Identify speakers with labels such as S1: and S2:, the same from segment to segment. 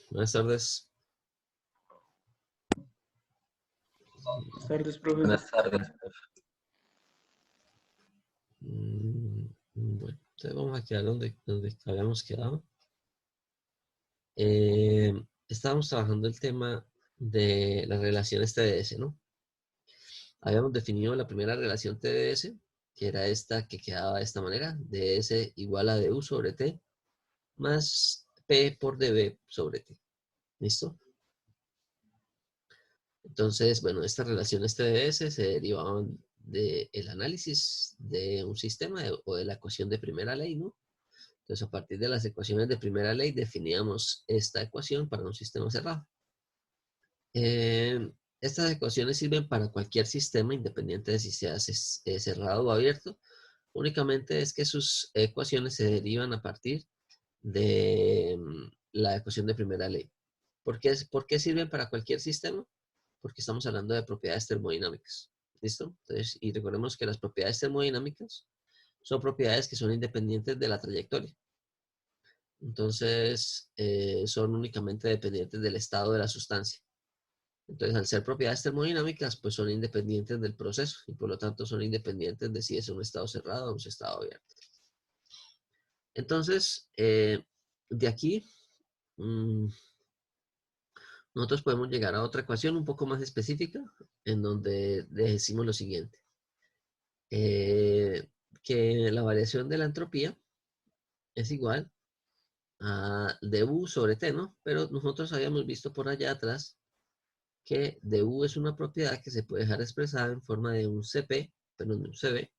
S1: Buenas tardes.
S2: Buenas tardes, profe.
S3: Buenas tardes, profe.
S1: Bueno, entonces vamos a quedar donde habíamos quedado. Estábamos trabajando el tema de las relaciones TDS, ¿no? Habíamos definido la primera relación TDS, que era esta que quedaba de esta manera, ds igual a du sobre t, más p por db sobre t. ¿Listo? Entonces, bueno, estas relaciones TDS se derivaban del análisis de un sistema o de la ecuación de primera ley, ¿no? Entonces, a partir de las ecuaciones de primera ley, definíamos esta ecuación para un sistema cerrado. Estas ecuaciones sirven para cualquier sistema, independiente de si sea cerrado o abierto. Únicamente es que sus ecuaciones se derivan a partir de la ecuación de primera ley. ¿Por qué sirven para cualquier sistema? porque estamos hablando de propiedades termodinámicas. ¿Listo? Entonces, y recordemos que las propiedades termodinámicas son propiedades que son independientes de la trayectoria. Entonces, son únicamente dependientes del estado de la sustancia. Entonces, al ser propiedades termodinámicas, pues son independientes del proceso y por lo tanto son independientes de si es un estado cerrado o un estado abierto. Entonces, de aquí, nosotros podemos llegar a otra ecuación un poco más específica en donde decimos lo siguiente. Que la variación de la entropía es igual a du sobre t, ¿no? Pero nosotros habíamos visto por allá atrás que du es una propiedad que se puede dejar expresada en forma de un Cp, perdón, de un Cv,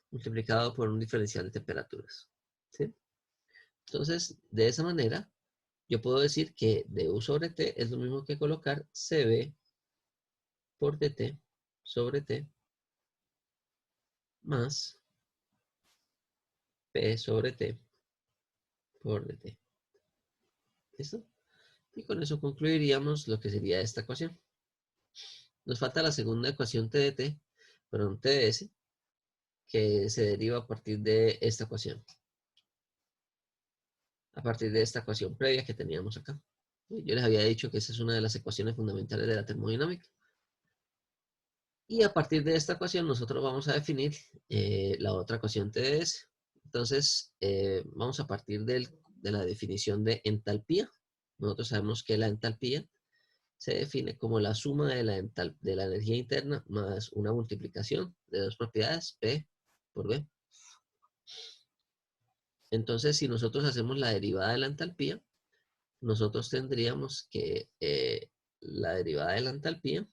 S1: multiplicado por un diferencial de temperaturas. ¿Sí? Entonces, de esa manera, yo puedo decir que du sobre t es lo mismo que colocar Cv por dt sobre t más p sobre t por dt. ¿Listo? Y con eso concluiríamos lo que sería esta ecuación. Nos falta la segunda ecuación TDT, perdón, TDS, que se deriva a partir de esta ecuación. A partir de esta ecuación previa que teníamos acá. Yo les había dicho que esa es una de las ecuaciones fundamentales de la termodinámica. Y a partir de esta ecuación nosotros vamos a definir la otra ecuación TDS. Entonces, vamos a partir de la definición de entalpía. Nosotros sabemos que la entalpía se define como la suma de la energía interna más una multiplicación de dos propiedades, P por B. Entonces, si nosotros hacemos la derivada de la entalpía, nosotros tendríamos que la derivada de la entalpía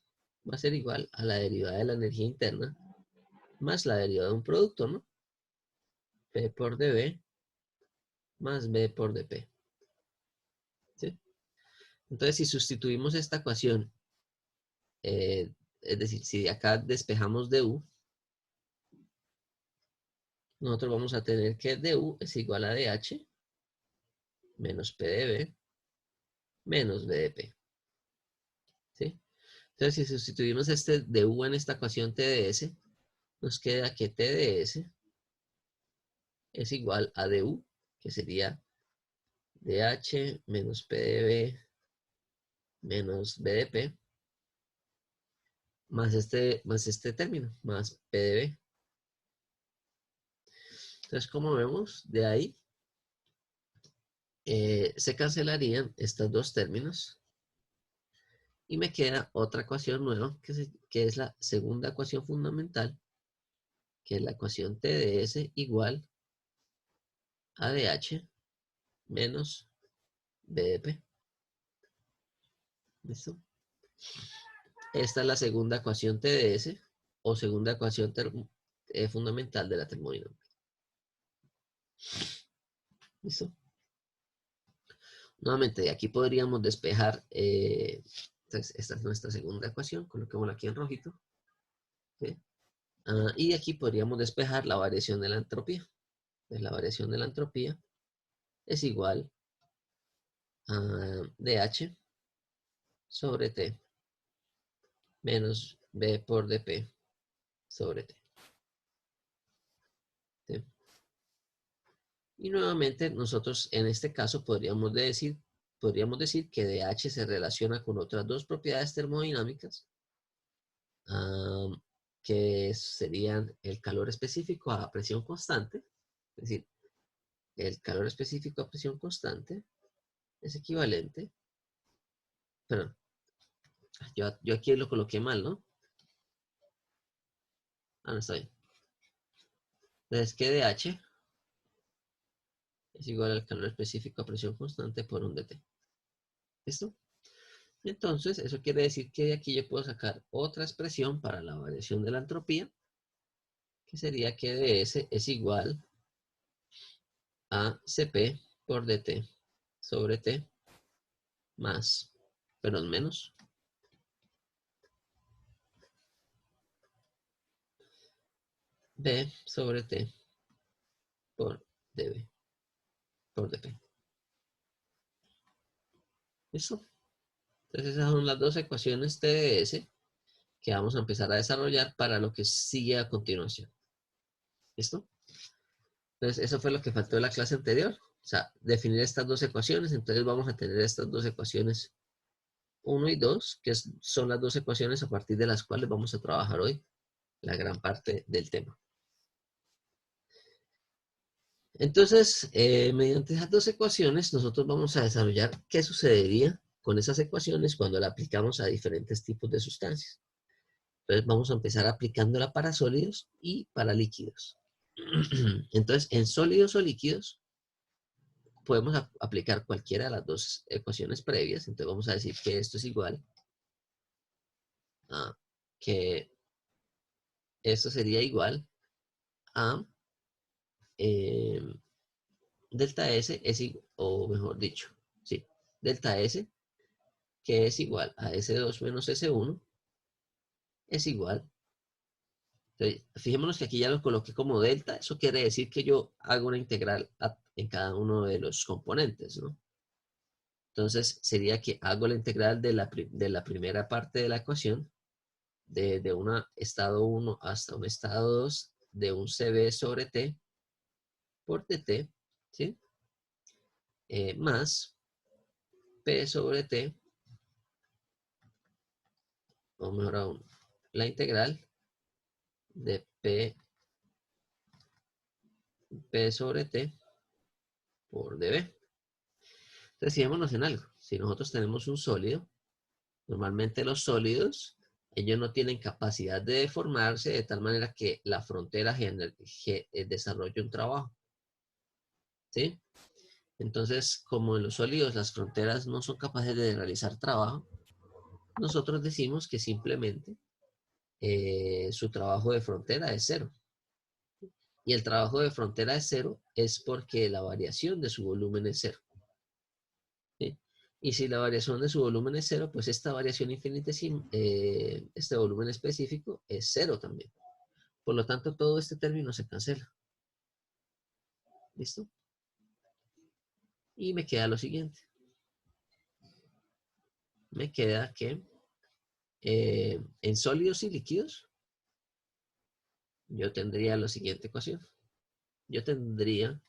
S1: va a ser igual a la derivada de la energía interna más la derivada de un producto, ¿no? P por dB más B por dP. ¿Sí? Entonces, si sustituimos esta ecuación, es decir, si de acá despejamos du, nosotros vamos a tener que du es igual a dH menos PdB menos BDP. ¿Sí? Entonces, si sustituimos este du en esta ecuación TDS, nos queda que TDS es igual a du, que sería dH menos PdB menos BDP, más este término, más PdB. Entonces, como vemos, de ahí se cancelarían estos dos términos y me queda otra ecuación nueva, que es la segunda ecuación fundamental, que es la ecuación TDS igual a dH menos BDP. ¿Listo? Esta es la segunda ecuación TDS o segunda ecuación fundamental de la termodinámica. ¿Listo? Nuevamente, aquí podríamos despejar, entonces esta es nuestra segunda ecuación, coloquémosla aquí en rojito. ¿Sí? Y aquí podríamos despejar la variación de la entropía. Entonces, la variación de la entropía es igual a dH sobre T menos B por dP sobre T. ¿Sí? Y nuevamente nosotros en este caso podríamos decir que dH se relaciona con otras dos propiedades termodinámicas, que serían el calor específico a presión constante. Es decir, el calor específico a presión constante es equivalente, perdón, yo aquí lo coloqué mal, ¿no? No está bien. Entonces, que dH es igual al calor específico a presión constante por un dt. ¿Listo? Entonces, eso quiere decir que de aquí yo puedo sacar otra expresión para la variación de la entropía, que sería que ds es igual a Cp por dt sobre t más, perdón, menos b sobre t por db por dp. ¿Listo? Entonces esas son las dos ecuaciones TDS que vamos a empezar a desarrollar para lo que sigue a continuación. ¿Listo? Entonces eso fue lo que faltó de la clase anterior. O sea, definir estas dos ecuaciones. Entonces vamos a tener estas dos ecuaciones 1 y 2, que son las dos ecuaciones a partir de las cuales vamos a trabajar hoy la gran parte del tema. Entonces, mediante esas dos ecuaciones, nosotros vamos a desarrollar qué sucedería con esas ecuaciones cuando la aplicamos a diferentes tipos de sustancias. Entonces, vamos a empezar aplicándola para sólidos y para líquidos. Entonces, en sólidos o líquidos, podemos aplicar cualquiera de las dos ecuaciones previas. Entonces, vamos a decir que esto es igual a que esto sería igual a delta S es igual, o mejor dicho, sí, delta S, que es igual a S2 menos S1, es igual. Entonces, fijémonos que aquí ya lo coloqué como delta, eso quiere decir que yo hago una integral en cada uno de los componentes, ¿no? Entonces, sería que hago la integral de la primera parte de la ecuación, de un estado 1 hasta un estado 2, de un CB sobre T por dt, ¿sí? Más P sobre T, o mejor aún, la integral de P sobre T por dB. Entonces, fijémonos en algo. Si nosotros tenemos un sólido, normalmente los sólidos, ellos no tienen capacidad de deformarse de tal manera que la frontera desarrolle un trabajo. ¿Sí? Entonces, como en los sólidos las fronteras no son capaces de realizar trabajo, nosotros decimos que simplemente su trabajo de frontera es cero. Y el trabajo de frontera es cero es porque la variación de su volumen es cero. ¿Sí? Y si la variación de su volumen es cero, pues esta variación infinitesimal, este volumen específico es cero también. Por lo tanto, todo este término se cancela. ¿Listo? Y me queda lo siguiente. Me queda que en sólidos y líquidos, yo tendría la siguiente ecuación. Yo tendría,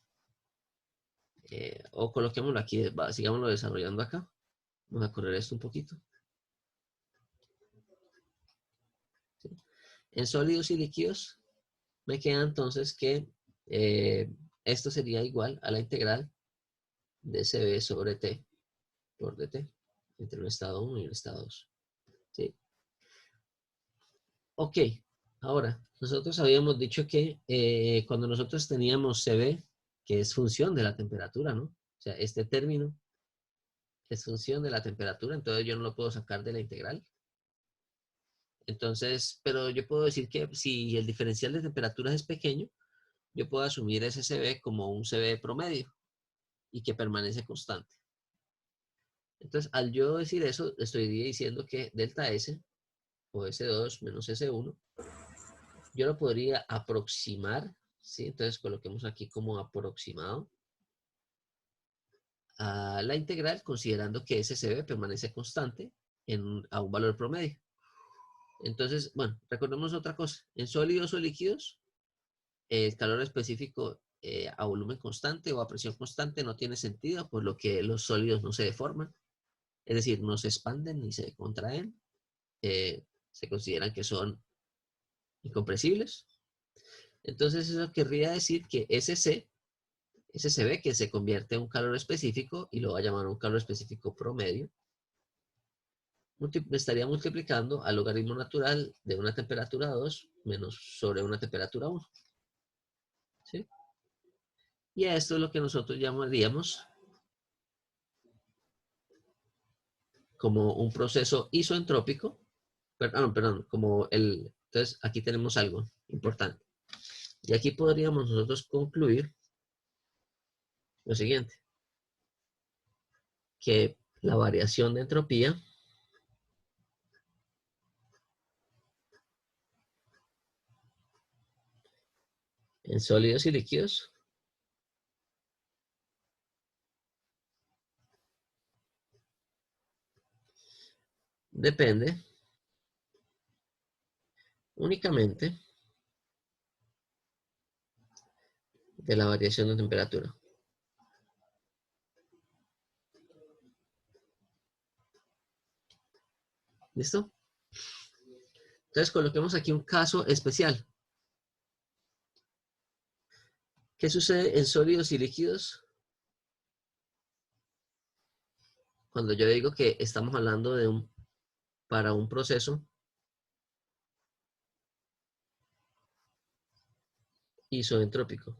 S1: o coloquémoslo aquí, sigámoslo desarrollando acá. Vamos a correr esto un poquito. ¿Sí? En sólidos y líquidos, me queda entonces que esto sería igual a la integral de CB sobre T por dt, entre un estado 1 y un estado 2. ¿Sí? Ok, ahora, nosotros habíamos dicho que cuando nosotros teníamos CB, que es función de la temperatura, ¿no? O sea, este término es función de la temperatura, entonces yo no lo puedo sacar de la integral. Entonces, pero yo puedo decir que si el diferencial de temperaturas es pequeño, yo puedo asumir ese CB como un CB promedio y que permanece constante. Entonces, al yo decir eso, estoy diciendo que delta S o S2 menos S1, yo lo podría aproximar, ¿sí? Entonces, coloquemos aquí como aproximado a la integral, considerando que ese CB permanece constante a un valor promedio. Entonces, bueno, recordemos otra cosa. En sólidos o líquidos, el calor específico a volumen constante o a presión constante no tiene sentido, por lo que los sólidos no se deforman. Es decir, no se expanden ni se contraen. Se consideran que son incompresibles. Entonces, eso querría decir que ese CB, que se convierte en un calor específico y lo va a llamar un calor específico promedio, estaría multiplicando al logaritmo natural de una temperatura 2 menos sobre una temperatura 1. ¿Sí? Y a esto es lo que nosotros llamaríamos como un proceso isoentrópico. Perdón, entonces aquí tenemos algo importante. Y aquí podríamos nosotros concluir lo siguiente, que la variación de entropía en sólidos y líquidos depende únicamente de la variación de temperatura. ¿Listo? Entonces coloquemos aquí un caso especial. ¿Qué sucede en sólidos y líquidos? Cuando yo digo que estamos hablando de para un proceso isoentrópico.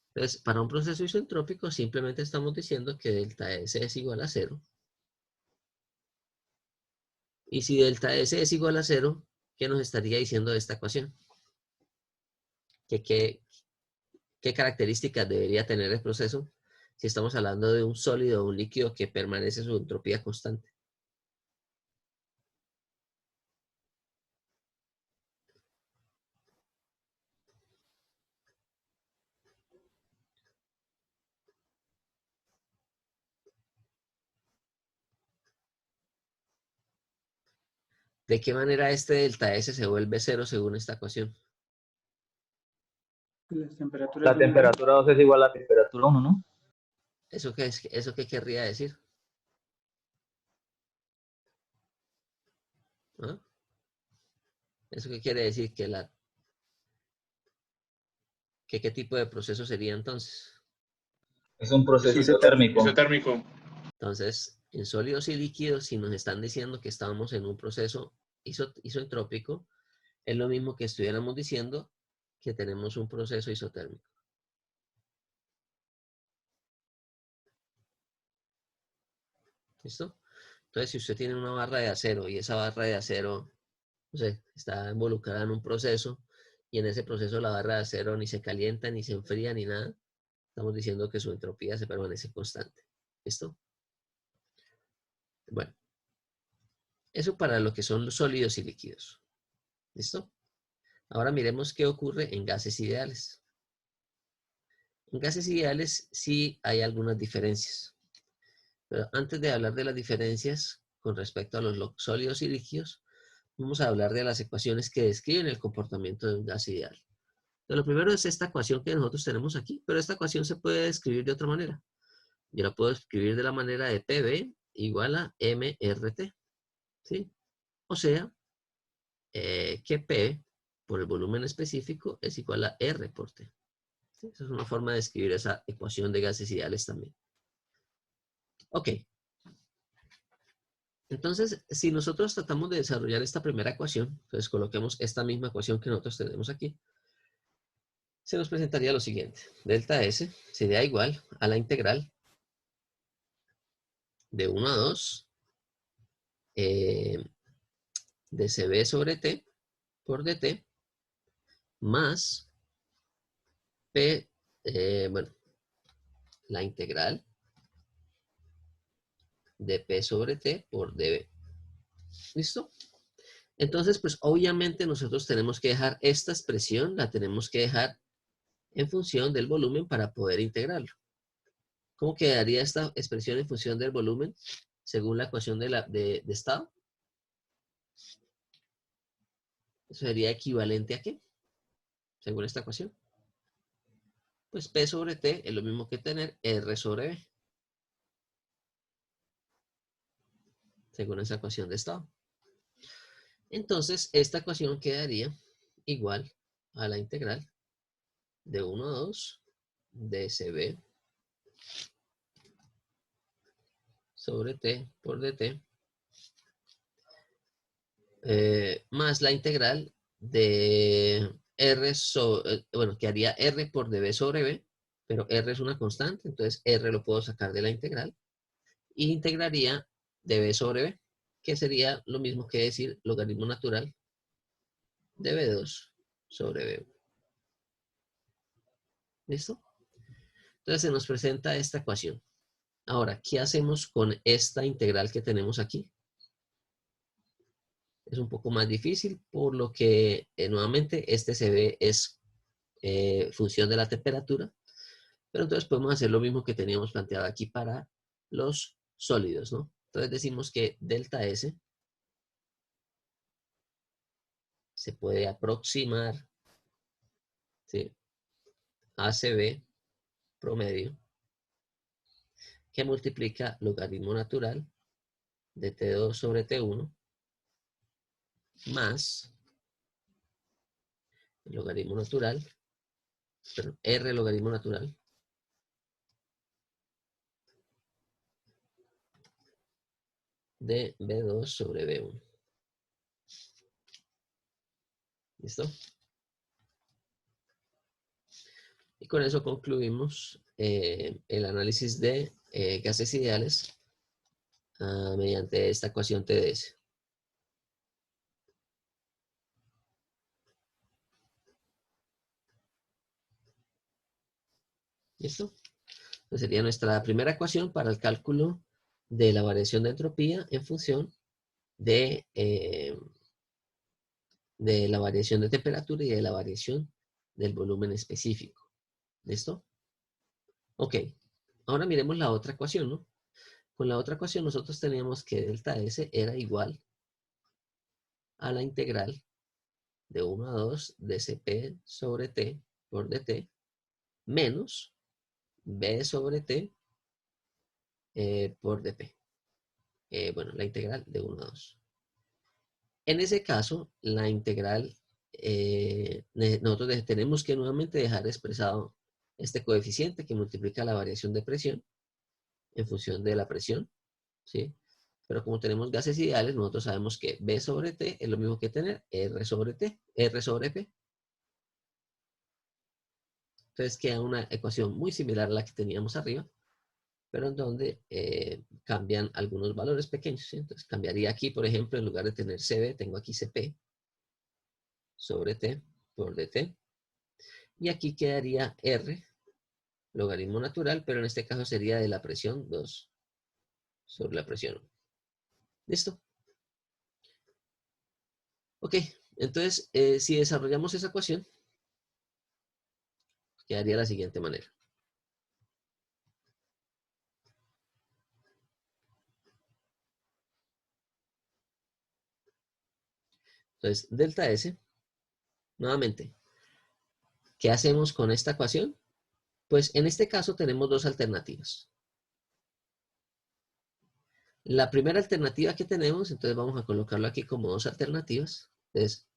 S1: Entonces, para un proceso isoentrópico simplemente estamos diciendo que delta S es igual a 0. Y si delta S es igual a 0, ¿qué nos estaría diciendo esta ecuación? ¿Qué características debería tener el proceso si estamos hablando de un sólido o un líquido que permanece su entropía constante? ¿De qué manera este delta S se vuelve 0 según esta ecuación?
S2: Las temperaturas
S3: La
S2: de un
S3: temperatura 2 es igual a la temperatura 1, ¿no?
S1: ¿Eso qué querría decir? ¿Ah? ¿Eso qué quiere decir? ¿Qué tipo de proceso sería entonces?
S3: Es un proceso isotérmico.
S2: isotérmico.
S1: Entonces, en sólidos y líquidos, si nos están diciendo que estamos en un proceso isoentrópico, es lo mismo que estuviéramos diciendo que tenemos un proceso isotérmico. ¿Listo? Entonces, si usted tiene una barra de acero y esa barra de acero, no sé, está involucrada en un proceso y en ese proceso la barra de acero ni se calienta, ni se enfría, ni nada, estamos diciendo que su entropía se permanece constante. ¿Listo? Bueno, eso para lo que son los sólidos y líquidos. ¿Listo? Ahora miremos qué ocurre en gases ideales. En gases ideales sí hay algunas diferencias. Pero antes de hablar de las diferencias con respecto a los sólidos y líquidos, vamos a hablar de las ecuaciones que describen el comportamiento de un gas ideal. Entonces, lo primero es esta ecuación que nosotros tenemos aquí, pero esta ecuación se puede describir de otra manera. Yo la puedo escribir de la manera de PV igual a MRT. ¿Sí? O sea, que P por el volumen específico es igual a R por T. ¿Sí? Esa es una forma de escribir esa ecuación de gases ideales también. Ok. Entonces, si nosotros tratamos de desarrollar esta primera ecuación, entonces coloquemos esta misma ecuación que nosotros tenemos aquí, se nos presentaría lo siguiente. Delta S sería igual a la integral de 1 a 2 de CB sobre T por DT más P, bueno, la integral de P sobre T por dB. ¿Listo? Entonces, pues obviamente nosotros tenemos que dejar esta expresión, la tenemos que dejar en función del volumen para poder integrarlo. ¿Cómo quedaría esta expresión en función del volumen según la ecuación de estado? ¿Eso sería equivalente a qué? Según esta ecuación. Pues P sobre T es lo mismo que tener R sobre B. Según esa ecuación de estado. Entonces, esta ecuación quedaría igual a la integral de 1 a 2 de CB sobre T por DT más la integral de R sobre, bueno, que haría R por dB sobre B, pero R es una constante, entonces R lo puedo sacar de la integral y integraría dB sobre B, que sería lo mismo que decir logaritmo natural de B2 sobre B1. ¿Listo? Entonces se nos presenta esta ecuación. Ahora, ¿qué hacemos con esta integral que tenemos aquí? Es un poco más difícil, por lo que nuevamente este CB es función de la temperatura, pero entonces podemos hacer lo mismo que teníamos planteado aquí para los sólidos, ¿no? Entonces decimos que delta S se puede aproximar, ¿sí?, a CB promedio, que multiplica logaritmo natural de T2 sobre T1 más el logaritmo natural, perdón, R logaritmo natural de B2 sobre B1. ¿Listo? Y con eso concluimos el análisis de gases ideales mediante esta ecuación TDS. ¿Listo? Entonces sería nuestra primera ecuación para el cálculo de la variación de entropía en función de la variación de temperatura y de la variación del volumen específico. ¿Listo? Ok. Ahora miremos la otra ecuación, ¿no? Con la otra ecuación nosotros teníamos que delta S era igual a la integral de 1 a 2 de Cp sobre T por dt menos B sobre T por dp. Bueno, la integral de 1 a 2. En ese caso, la integral, nosotros tenemos que nuevamente dejar expresado este coeficiente que multiplica la variación de presión en función de la presión, ¿sí? Pero como tenemos gases ideales, nosotros sabemos que B sobre T es lo mismo que tener R sobre T, R sobre P. Entonces queda una ecuación muy similar a la que teníamos arriba, pero en donde cambian algunos valores pequeños, ¿sí? Entonces cambiaría aquí, por ejemplo, en lugar de tener CB, tengo aquí CP sobre T por dt. Y aquí quedaría R, logaritmo natural, pero en este caso sería de la presión 2 sobre la presión 1. ¿Listo? Ok, entonces si desarrollamos esa ecuación, quedaría de la siguiente manera. Entonces, delta S, nuevamente, ¿qué hacemos con esta ecuación? Pues en este caso tenemos dos alternativas. La primera alternativa que tenemos, entonces vamos a colocarlo aquí como dos alternativas. Entonces,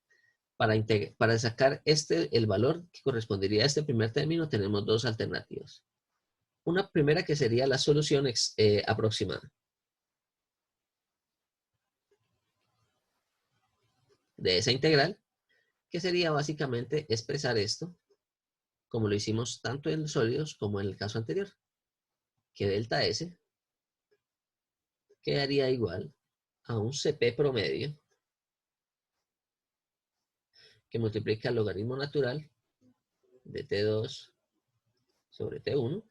S1: para sacar el valor que correspondería a este primer término, tenemos dos alternativas. Una primera que sería la solución aproximada de esa integral, que sería básicamente expresar esto, como lo hicimos tanto en sólidos como en el caso anterior, que delta S quedaría igual a un Cp promedio que multiplica el logaritmo natural de T2 sobre T1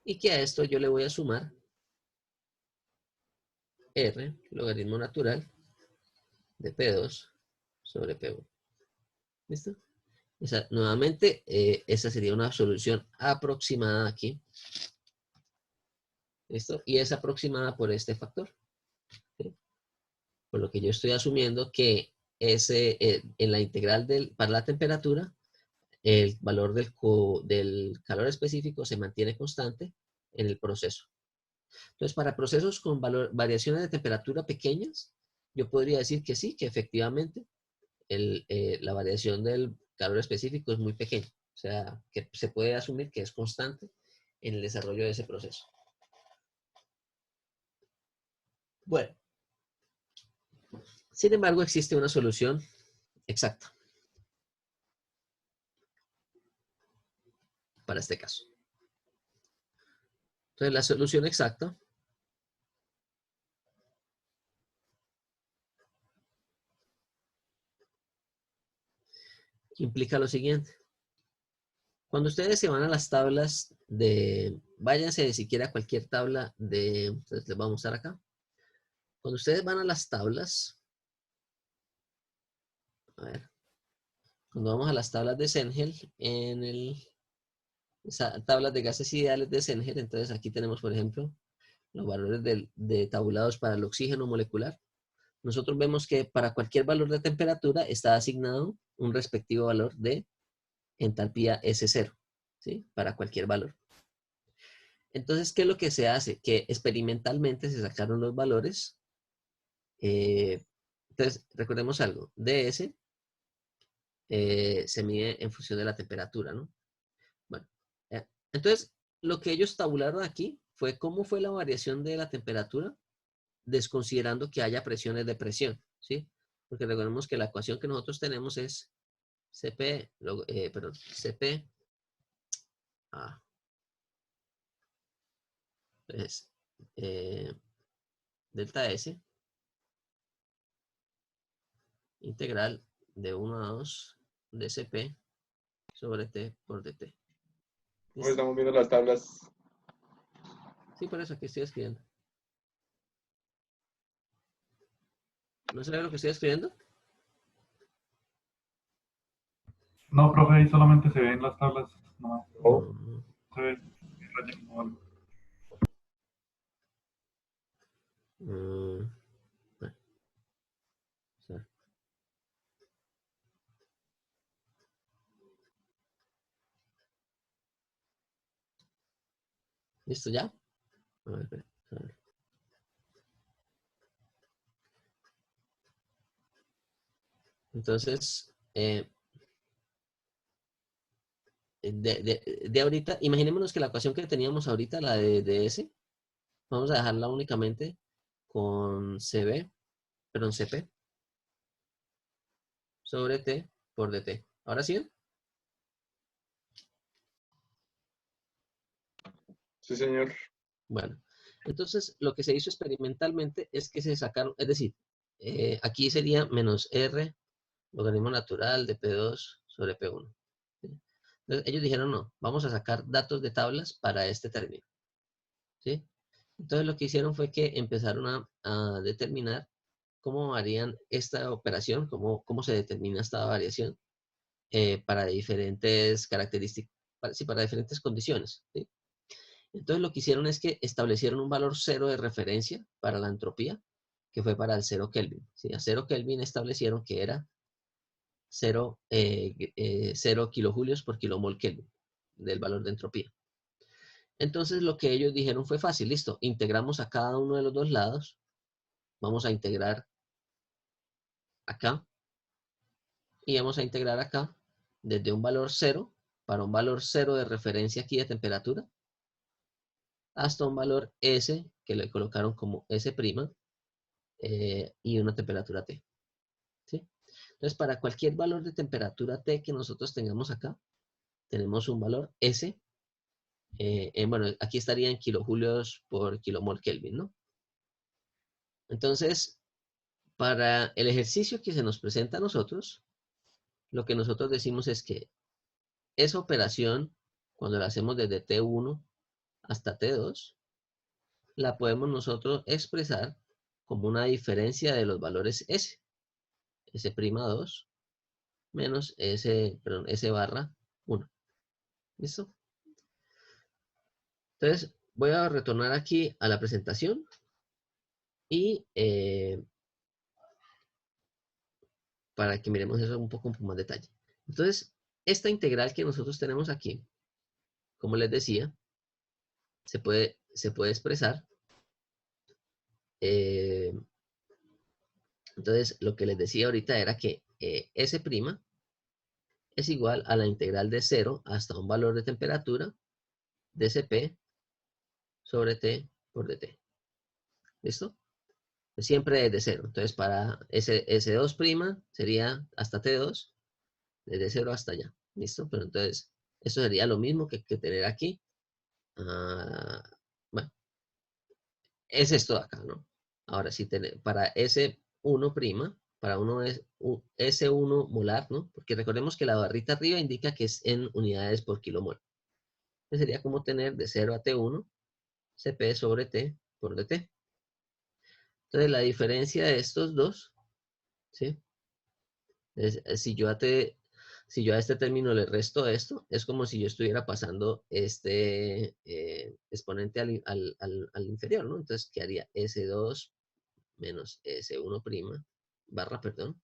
S1: y que a esto yo le voy a sumar R, logaritmo natural de P2 sobre P1. ¿Listo? Nuevamente, esa sería una solución aproximada aquí. ¿Listo? Y es aproximada por este factor. ¿Sí? Por lo que yo estoy asumiendo que en la integral para la temperatura, el valor del calor específico se mantiene constante en el proceso. Entonces, para procesos con variaciones de temperatura pequeñas, yo podría decir que sí, que efectivamente la variación del calor específico es muy pequeña. O sea, que se puede asumir que es constante en el desarrollo de ese proceso. Bueno, sin embargo, existe una solución exacta para este caso. Entonces, la solución exacta implica lo siguiente. Cuando ustedes se van a las tablas váyanse de siquiera a cualquier tabla entonces les voy a mostrar acá. Cuando ustedes van a las tablas, a ver, cuando vamos a las tablas de Cengel, tablas de gases ideales de Zenger. Entonces aquí tenemos, por ejemplo, los valores de tabulados para el oxígeno molecular. Nosotros vemos que para cualquier valor de temperatura está asignado un respectivo valor de entalpía S0, ¿sí? Para cualquier valor. Entonces, ¿qué es lo que se hace? Que experimentalmente se sacaron los valores. Entonces, recordemos algo. ds se mide en función de la temperatura, ¿no? Bueno, entonces, lo que ellos tabularon aquí fue cómo fue la variación de la temperatura desconsiderando que haya presiones de presión, ¿sí? Porque recordemos que la ecuación que nosotros tenemos es CP, CP, es delta S integral de 1 a 2 de CP sobre T por DT.
S2: Pues estamos viendo las tablas.
S1: Sí, por eso aquí estoy escribiendo. ¿No se ve lo que estoy escribiendo?
S4: No, profe, ahí solamente se ven las tablas. No,
S2: Oh.
S4: se ve relleno o algo.
S1: Bueno, sí. ¿Listo ya? A ver. Entonces, de ahorita, imaginémonos que la ecuación que teníamos ahorita, la de ds, vamos a dejarla únicamente con CB, perdón, CP sobre T por DT. ¿Ahora sí?
S2: Sí, señor.
S1: Bueno, entonces lo que se hizo experimentalmente es que se sacaron, es decir, aquí sería menos R logaritmo natural de P2 sobre P1. ¿Sí? Entonces ellos dijeron, no, vamos a sacar datos de tablas para este término. ¿Sí? Entonces lo que hicieron fue que empezaron a determinar cómo harían esta operación, cómo se determina esta variación para diferentes características, para diferentes condiciones. ¿Sí? Entonces lo que hicieron es que establecieron un valor cero de referencia para la entropía, que fue para el 0 Kelvin. ¿Sí? A 0 Kelvin establecieron que era 0 kilojulios por kilomol Kelvin del valor de entropía. Entonces lo que ellos dijeron fue fácil, listo, integramos a cada uno de los dos lados, vamos a integrar acá y vamos a integrar acá desde un valor 0 para un valor 0 de referencia aquí de temperatura hasta un valor S que le colocaron como S' y una temperatura T. ¿Sí? Entonces para cualquier valor de temperatura T que nosotros tengamos acá, tenemos un valor S. Bueno, aquí estaría en kilojulios por kilomol Kelvin, ¿no? Entonces, para el ejercicio que se nos presenta a nosotros, lo que nosotros decimos es que esa operación, cuando la hacemos desde T1 hasta T2, la podemos nosotros expresar como una diferencia de los valores S, S'2 menos S barra 1. ¿Listo? Entonces, voy a retornar aquí a la presentación y para que miremos eso un poco con más detalle. Entonces, esta integral que nosotros tenemos aquí, como les decía, se puede expresar. Entonces, lo que les decía ahorita era que S' es igual a la integral de 0 hasta un valor de temperatura de Cp sobre T por dt. ¿Listo? Siempre desde 0. Entonces, para S2' sería hasta T2, desde 0 hasta allá. ¿Listo? Pero entonces, eso sería lo mismo que tener aquí. Bueno, es esto de acá, ¿no? Ahora, si para S1', para uno es S1 molar, ¿no? Porque recordemos que la barrita arriba indica que es en unidades por kilomol. Entonces sería como tener de 0 a T1, Cp sobre T por dt. Entonces la diferencia de estos dos, ¿sí? Si si yo a este término le resto esto, es como si yo estuviera pasando este exponente al inferior, ¿no? Entonces quedaría S2 menos S1', barra, perdón.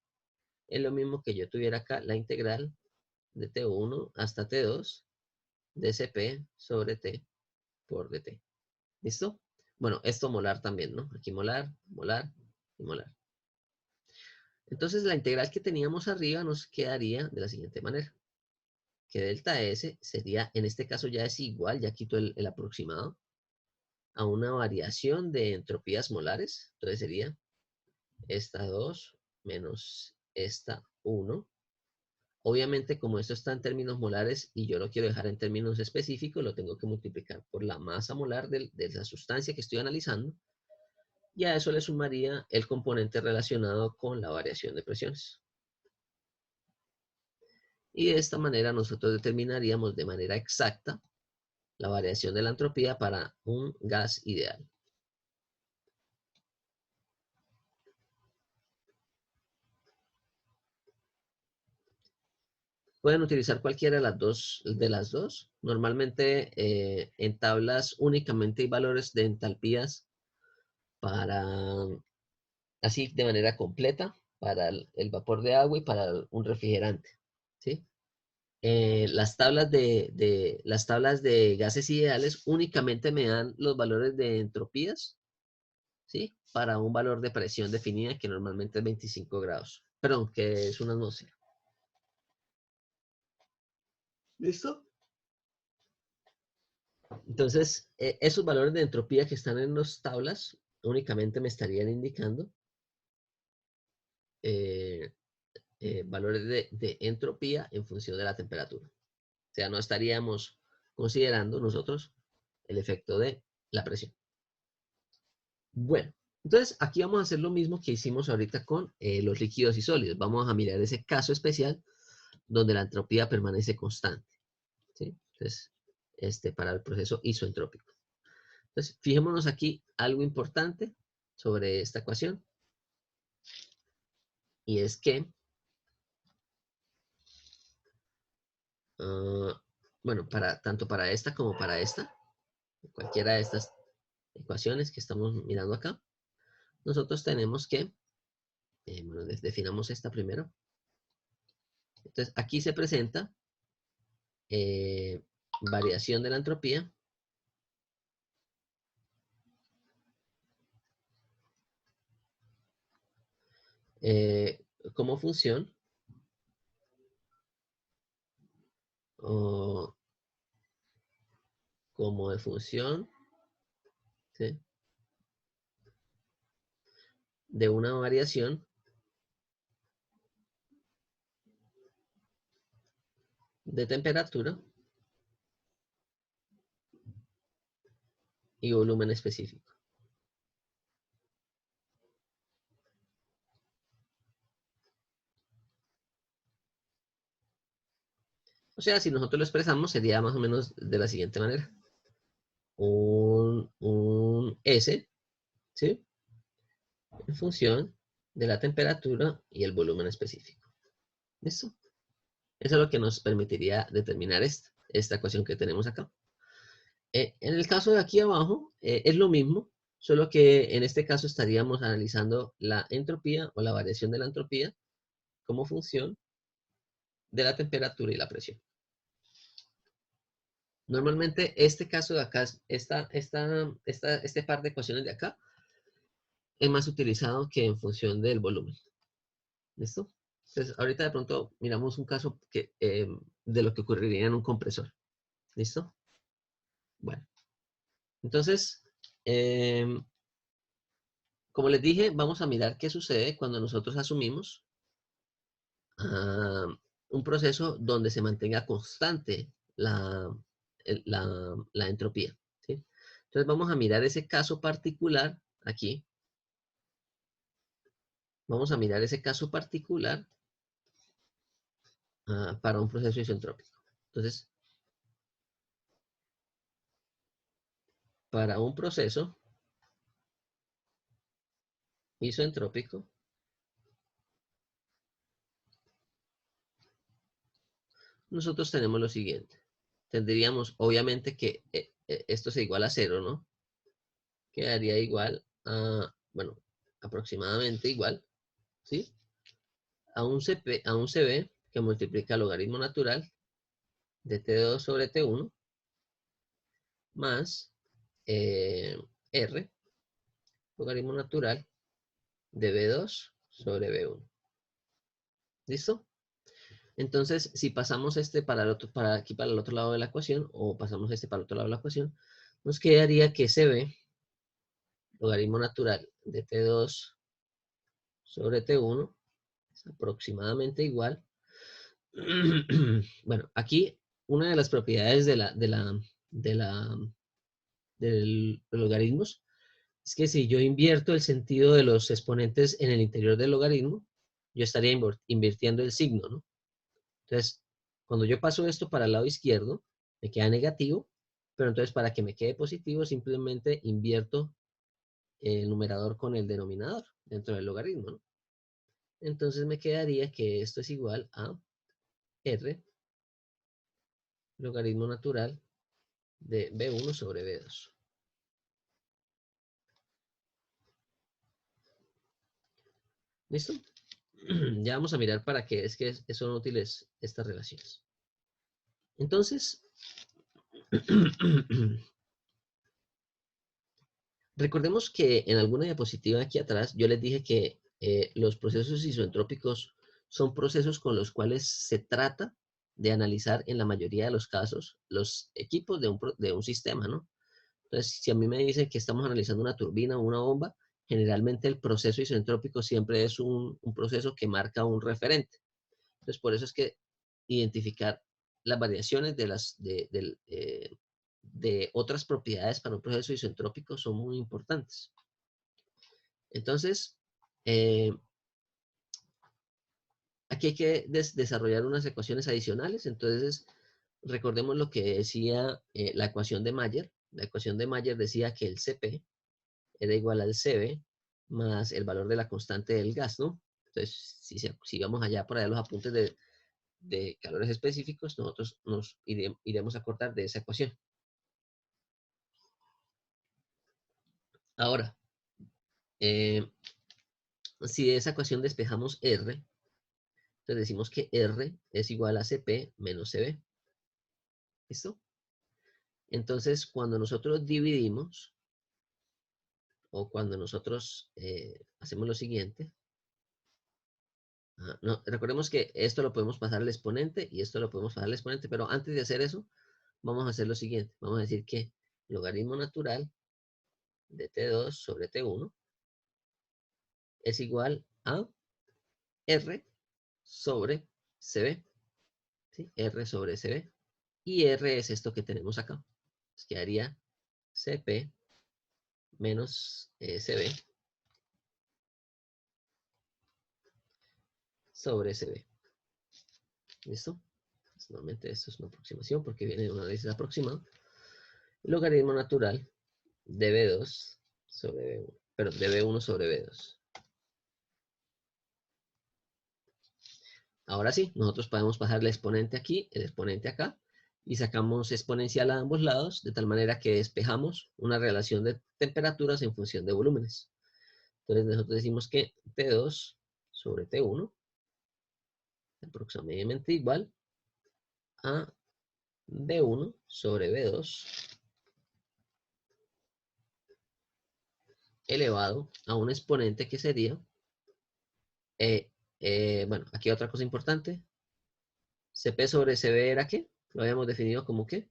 S1: Es lo mismo que yo tuviera acá la integral de T1 hasta T2 de Cp sobre T por dt. ¿Listo? Bueno, esto molar también, ¿no? Aquí molar, molar y molar. Entonces la integral que teníamos arriba nos quedaría de la siguiente manera. Que delta S sería, en este caso ya es igual, ya quito el aproximado, a una variación de entropías molares. Entonces sería esta 2 menos esta 1. Obviamente, como esto está en términos molares y yo lo quiero dejar en términos específicos, lo tengo que multiplicar por la masa molar de la sustancia que estoy analizando. Y a eso le sumaría el componente relacionado con la variación de presiones. Y de esta manera nosotros determinaríamos de manera exacta la variación de la entropía para un gas ideal. Pueden utilizar cualquiera de las dos. Normalmente en tablas únicamente hay valores de entalpías para, así de manera completa, para el vapor de agua y para un refrigerante. ¿Sí? Las tablas de gases ideales únicamente me dan los valores de entropías, ¿sí? Para un valor de presión definida que normalmente es 25 grados. Perdón, que es una atmósfera. ¿Listo? Entonces, esos valores de entropía que están en las tablas únicamente me estarían indicando valores de entropía en función de la temperatura. O sea, no estaríamos considerando nosotros el efecto de la presión. Bueno, entonces aquí vamos a hacer lo mismo que hicimos ahorita con los líquidos y sólidos. Vamos a mirar ese caso especial donde la entropía permanece constante. ¿Sí? Entonces, para el proceso isoentrópico. Entonces, fijémonos aquí algo importante sobre esta ecuación. Y es que, bueno, tanto para esta como para esta, cualquiera de estas ecuaciones que estamos mirando acá, nosotros tenemos que, bueno, definamos esta primero. Entonces, aquí se presenta variación de la entropía como función o como de función, ¿sí? De una variación de temperatura y volumen específico. O sea, si nosotros lo expresamos, sería más o menos de la siguiente manera. Un S, ¿sí? En función de la temperatura y el volumen específico. ¿Listo? Eso es lo que nos permitiría determinar esta ecuación que tenemos acá. En el caso de aquí abajo, es lo mismo, solo que en este caso estaríamos analizando la entropía o la variación de la entropía como función de la temperatura y la presión. Normalmente este caso de acá, este par de ecuaciones de acá, es más utilizado que en función del volumen. ¿Listo? Entonces, ahorita de pronto miramos un caso de lo que ocurriría en un compresor. ¿Listo? Bueno. Entonces, como les dije, vamos a mirar qué sucede cuando nosotros asumimos un proceso donde se mantenga constante la entropía. ¿Sí? Entonces vamos a mirar ese caso particular aquí. Vamos a mirar ese caso particular para un proceso isentrópico. Entonces, para un proceso isentrópico, nosotros tenemos lo siguiente. Tendríamos, obviamente, que esto se iguala a 0, ¿no? Quedaría igual a, bueno, aproximadamente igual, ¿sí? A un CB que multiplica el logaritmo natural de T2 sobre T1 más R, logaritmo natural de B2 sobre B1. ¿Listo? Entonces, si pasamos este para el otro, para aquí para el otro lado de la ecuación, o pasamos este para el otro lado de la ecuación, nos quedaría que CB, logaritmo natural de T2 sobre T1, es aproximadamente igual. Bueno, aquí una de las propiedades de los logaritmos es que si yo invierto el sentido de los exponentes en el interior del logaritmo, yo estaría invirtiendo el signo, ¿no? Entonces, cuando yo paso esto para el lado izquierdo, me queda negativo, pero entonces para que me quede positivo, simplemente invierto el numerador con el denominador dentro del logaritmo, ¿no? Entonces me quedaría que esto es igual a R, logaritmo natural de B1 sobre B2. ¿Listo? Ya vamos a mirar para qué es que son útiles estas relaciones. Entonces, recordemos que en alguna diapositiva aquí atrás yo les dije que los procesos isoentrópicos son procesos con los cuales se trata de analizar en la mayoría de los casos los equipos de un sistema, ¿no? Entonces, si a mí me dicen que estamos analizando una turbina o una bomba, generalmente el proceso isoentrópico siempre es un proceso que marca un referente. Entonces, por eso es que identificar las variaciones de otras propiedades para un proceso isoentrópico son muy importantes. Entonces, aquí hay que desarrollar unas ecuaciones adicionales. Entonces, recordemos lo que decía la ecuación de Mayer. La ecuación de Mayer decía que el Cp era igual al Cv más el valor de la constante del gas, ¿no? Entonces, si vamos allá por allá los apuntes de calores específicos, nosotros nos iremos a cortar de esa ecuación. Ahora, si de esa ecuación despejamos R, entonces decimos que R es igual a Cp menos Cv. ¿Listo? Entonces, cuando nosotros dividimos, o cuando nosotros hacemos lo siguiente, no, recordemos que esto lo podemos pasar al exponente y esto lo podemos pasar al exponente, pero antes de hacer eso, vamos a hacer lo siguiente. Vamos a decir que logaritmo natural de T2 sobre T1 es igual a R sobre CB. ¿Sí? R sobre CB. Y R es esto que tenemos acá. Nos quedaría CP menos CB sobre CB. ¿Listo? Pues, nuevamente esto es una aproximación porque viene de un análisis aproximado. Logaritmo natural de B2 sobre B1. Perdón, de B1 sobre B2. Ahora sí, nosotros podemos pasar el exponente aquí, el exponente acá, y sacamos exponencial a ambos lados, de tal manera que despejamos una relación de temperaturas en función de volúmenes. Entonces nosotros decimos que T2 sobre T1 es aproximadamente igual a B1 sobre B2 elevado a un exponente que sería, bueno, aquí otra cosa importante, Cp sobre Cv era ¿qué? Lo habíamos definido como ¿qué?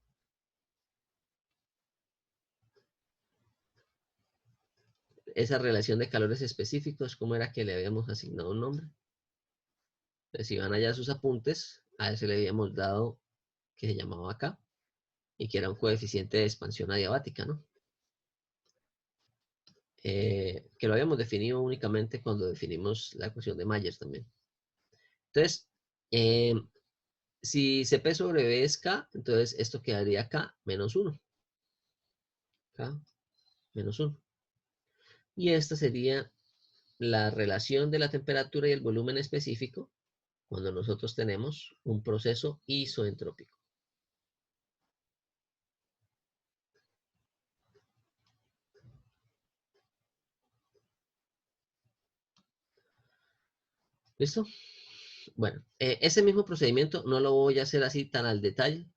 S1: Esa relación de calores específicos, ¿cómo era que le habíamos asignado un nombre? Entonces, si van allá a sus apuntes, a ese le habíamos dado que se llamaba K y que era un coeficiente de expansión adiabática, ¿no? Que lo habíamos definido únicamente cuando definimos la ecuación de Mayer también. Entonces, si Cp sobre B es K, entonces esto quedaría K menos 1. K menos 1. Y esta sería la relación de la temperatura y el volumen específico cuando nosotros tenemos un proceso isoentrópico. ¿Listo? Bueno, ese mismo procedimiento no lo voy a hacer así tan al detalle.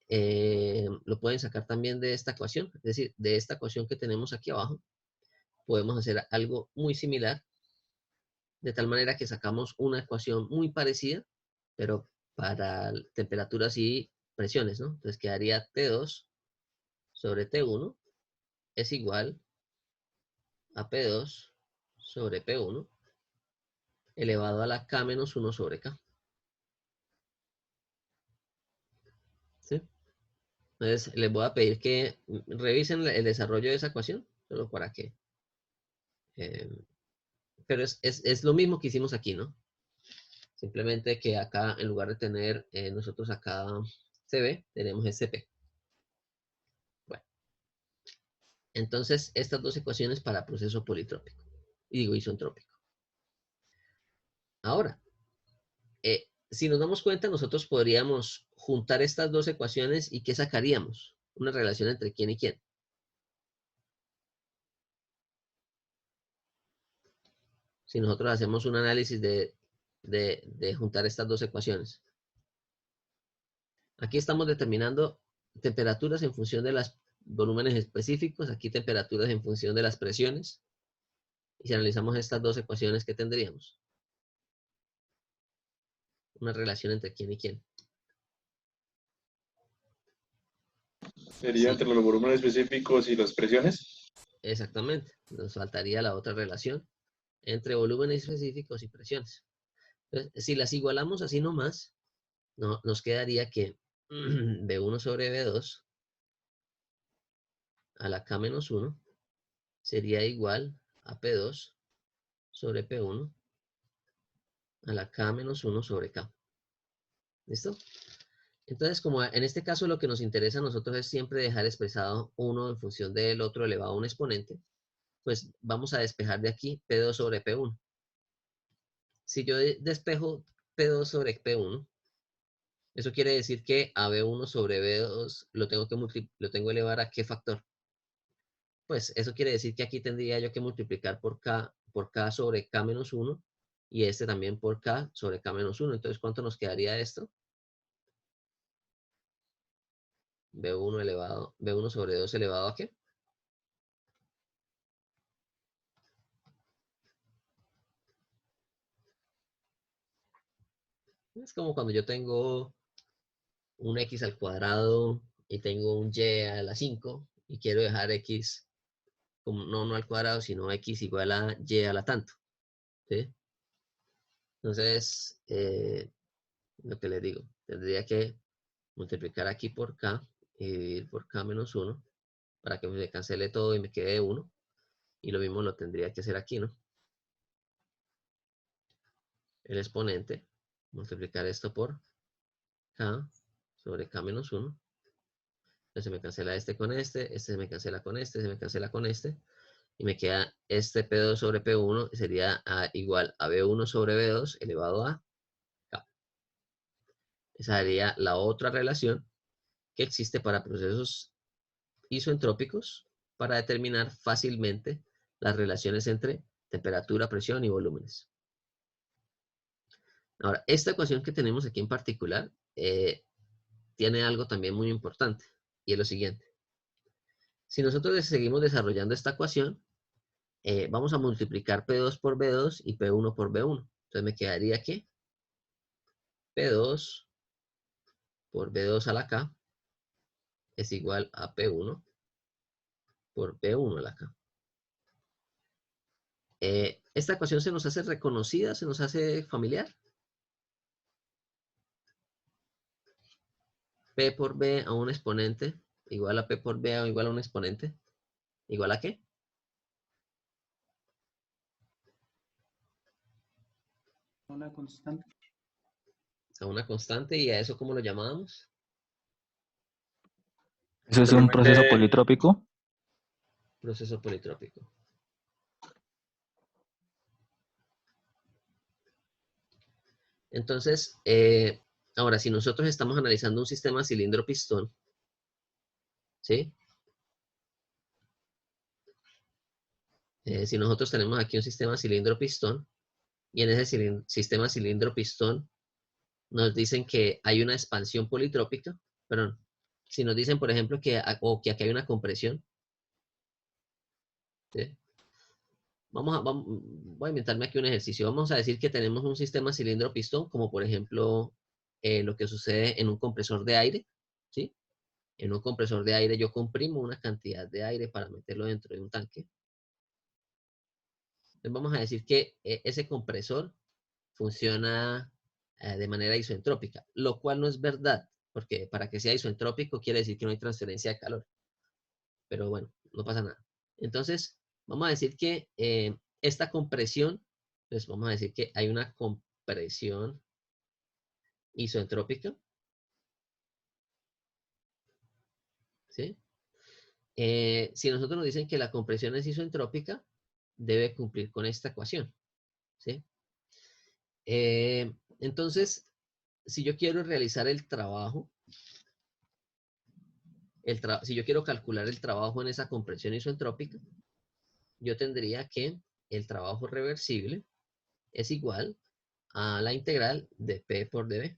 S1: Lo pueden sacar también de esta ecuación, es decir, de esta ecuación que tenemos aquí abajo, podemos hacer algo muy similar, de tal manera que sacamos una ecuación muy parecida, pero para temperaturas y presiones, ¿no? Entonces quedaría T2 sobre T1 es igual a P2 sobre P1 elevado a la K menos 1 sobre K. ¿Sí? Entonces les voy a pedir que revisen el desarrollo de esa ecuación, solo para que... pero es lo mismo que hicimos aquí, ¿no? Simplemente que acá, en lugar de tener nosotros acá CB, tenemos SP. Bueno, entonces estas dos ecuaciones para proceso politrópico, y digo isotrópico. Ahora, si nos damos cuenta, nosotros podríamos juntar estas dos ecuaciones y ¿qué sacaríamos? Una relación entre quién y quién. Si nosotros hacemos un análisis de juntar estas dos ecuaciones. Aquí estamos determinando temperaturas en función de los volúmenes específicos, aquí temperaturas en función de las presiones. Y si analizamos estas dos ecuaciones, ¿qué tendríamos? Una relación entre quién y quién.
S2: Sería entre los volúmenes específicos y las presiones.
S1: Exactamente. Nos faltaría la otra relación entre volúmenes específicos y presiones. Entonces, si las igualamos así nomás, nos quedaría que B1 sobre B2 a la K menos 1 sería igual a P2 sobre P1 a la K menos 1 sobre K. ¿Listo? Entonces, como en este caso lo que nos interesa a nosotros es siempre dejar expresado uno en función del otro elevado a un exponente, pues vamos a despejar de aquí P2 sobre P1. Si yo despejo P2 sobre P1, eso quiere decir que a B1 sobre B2 lo tengo que elevar a ¿qué factor? Pues eso quiere decir que aquí tendría yo que multiplicar por K sobre K menos 1 y este también por K sobre K menos 1. Entonces, ¿cuánto nos quedaría esto? B1 sobre 2 elevado a ¿qué? Es como cuando yo tengo un X al cuadrado y tengo un Y a la 5 y quiero dejar X como no al cuadrado, sino X igual a Y a la tanto. ¿Sí? Entonces, lo que les digo, tendría que multiplicar aquí por K y dividir por K menos 1 para que me cancele todo y me quede 1. Y lo mismo lo tendría que hacer aquí, ¿no? El exponente, multiplicar esto por K sobre K menos 1. Entonces se me cancela este con este se me cancela con este, se me cancela con este. Y me queda este P2 sobre P1, sería igual a B1 sobre B2 elevado a K. Esa sería la otra relación que existe para procesos isoentrópicos para determinar fácilmente las relaciones entre temperatura, presión y volúmenes. Ahora, esta ecuación que tenemos aquí en particular tiene algo también muy importante, y es lo siguiente. Si nosotros seguimos desarrollando esta ecuación, vamos a multiplicar P2 por B2 y P1 por B1. Entonces me quedaría que P2 por B2 a la K es igual a P1 por B1 a la K. ¿Esta ecuación se nos hace reconocida? ¿Se nos hace familiar? P por B a un exponente igual a P por B o igual a un exponente. ¿Igual a qué?
S5: Una constante.
S1: A una constante. ¿Y a eso cómo lo llamábamos?
S3: ¿Eso es un proceso politrópico?
S1: Proceso politrópico. Entonces, ahora, si nosotros estamos analizando un sistema cilindro-pistón, ¿sí? Si nosotros tenemos aquí un sistema cilindro-pistón, y en ese sistema cilindro-pistón nos dicen que hay una expansión politrópica, perdón, si nos dicen, por ejemplo, que aquí hay una compresión, ¿sí? Voy a inventarme aquí un ejercicio. Vamos a decir que tenemos un sistema cilindro-pistón, como por ejemplo lo que sucede en un compresor de aire, ¿sí? En un compresor de aire yo comprimo una cantidad de aire para meterlo dentro de un tanque. Entonces vamos a decir que ese compresor funciona de manera isoentrópica, lo cual no es verdad, porque para que sea isoentrópico quiere decir que no hay transferencia de calor. Pero bueno, no pasa nada. Entonces, vamos a decir que esta compresión, pues vamos a decir que hay una compresión isoentrópica, ¿sí? Si nosotros nos dicen que la compresión es isoentrópica, debe cumplir con esta ecuación, ¿sí? Entonces, si yo quiero realizar el trabajo, si yo quiero calcular el trabajo en esa compresión isoentrópica, yo tendría que el trabajo reversible es igual a la integral de P por dB,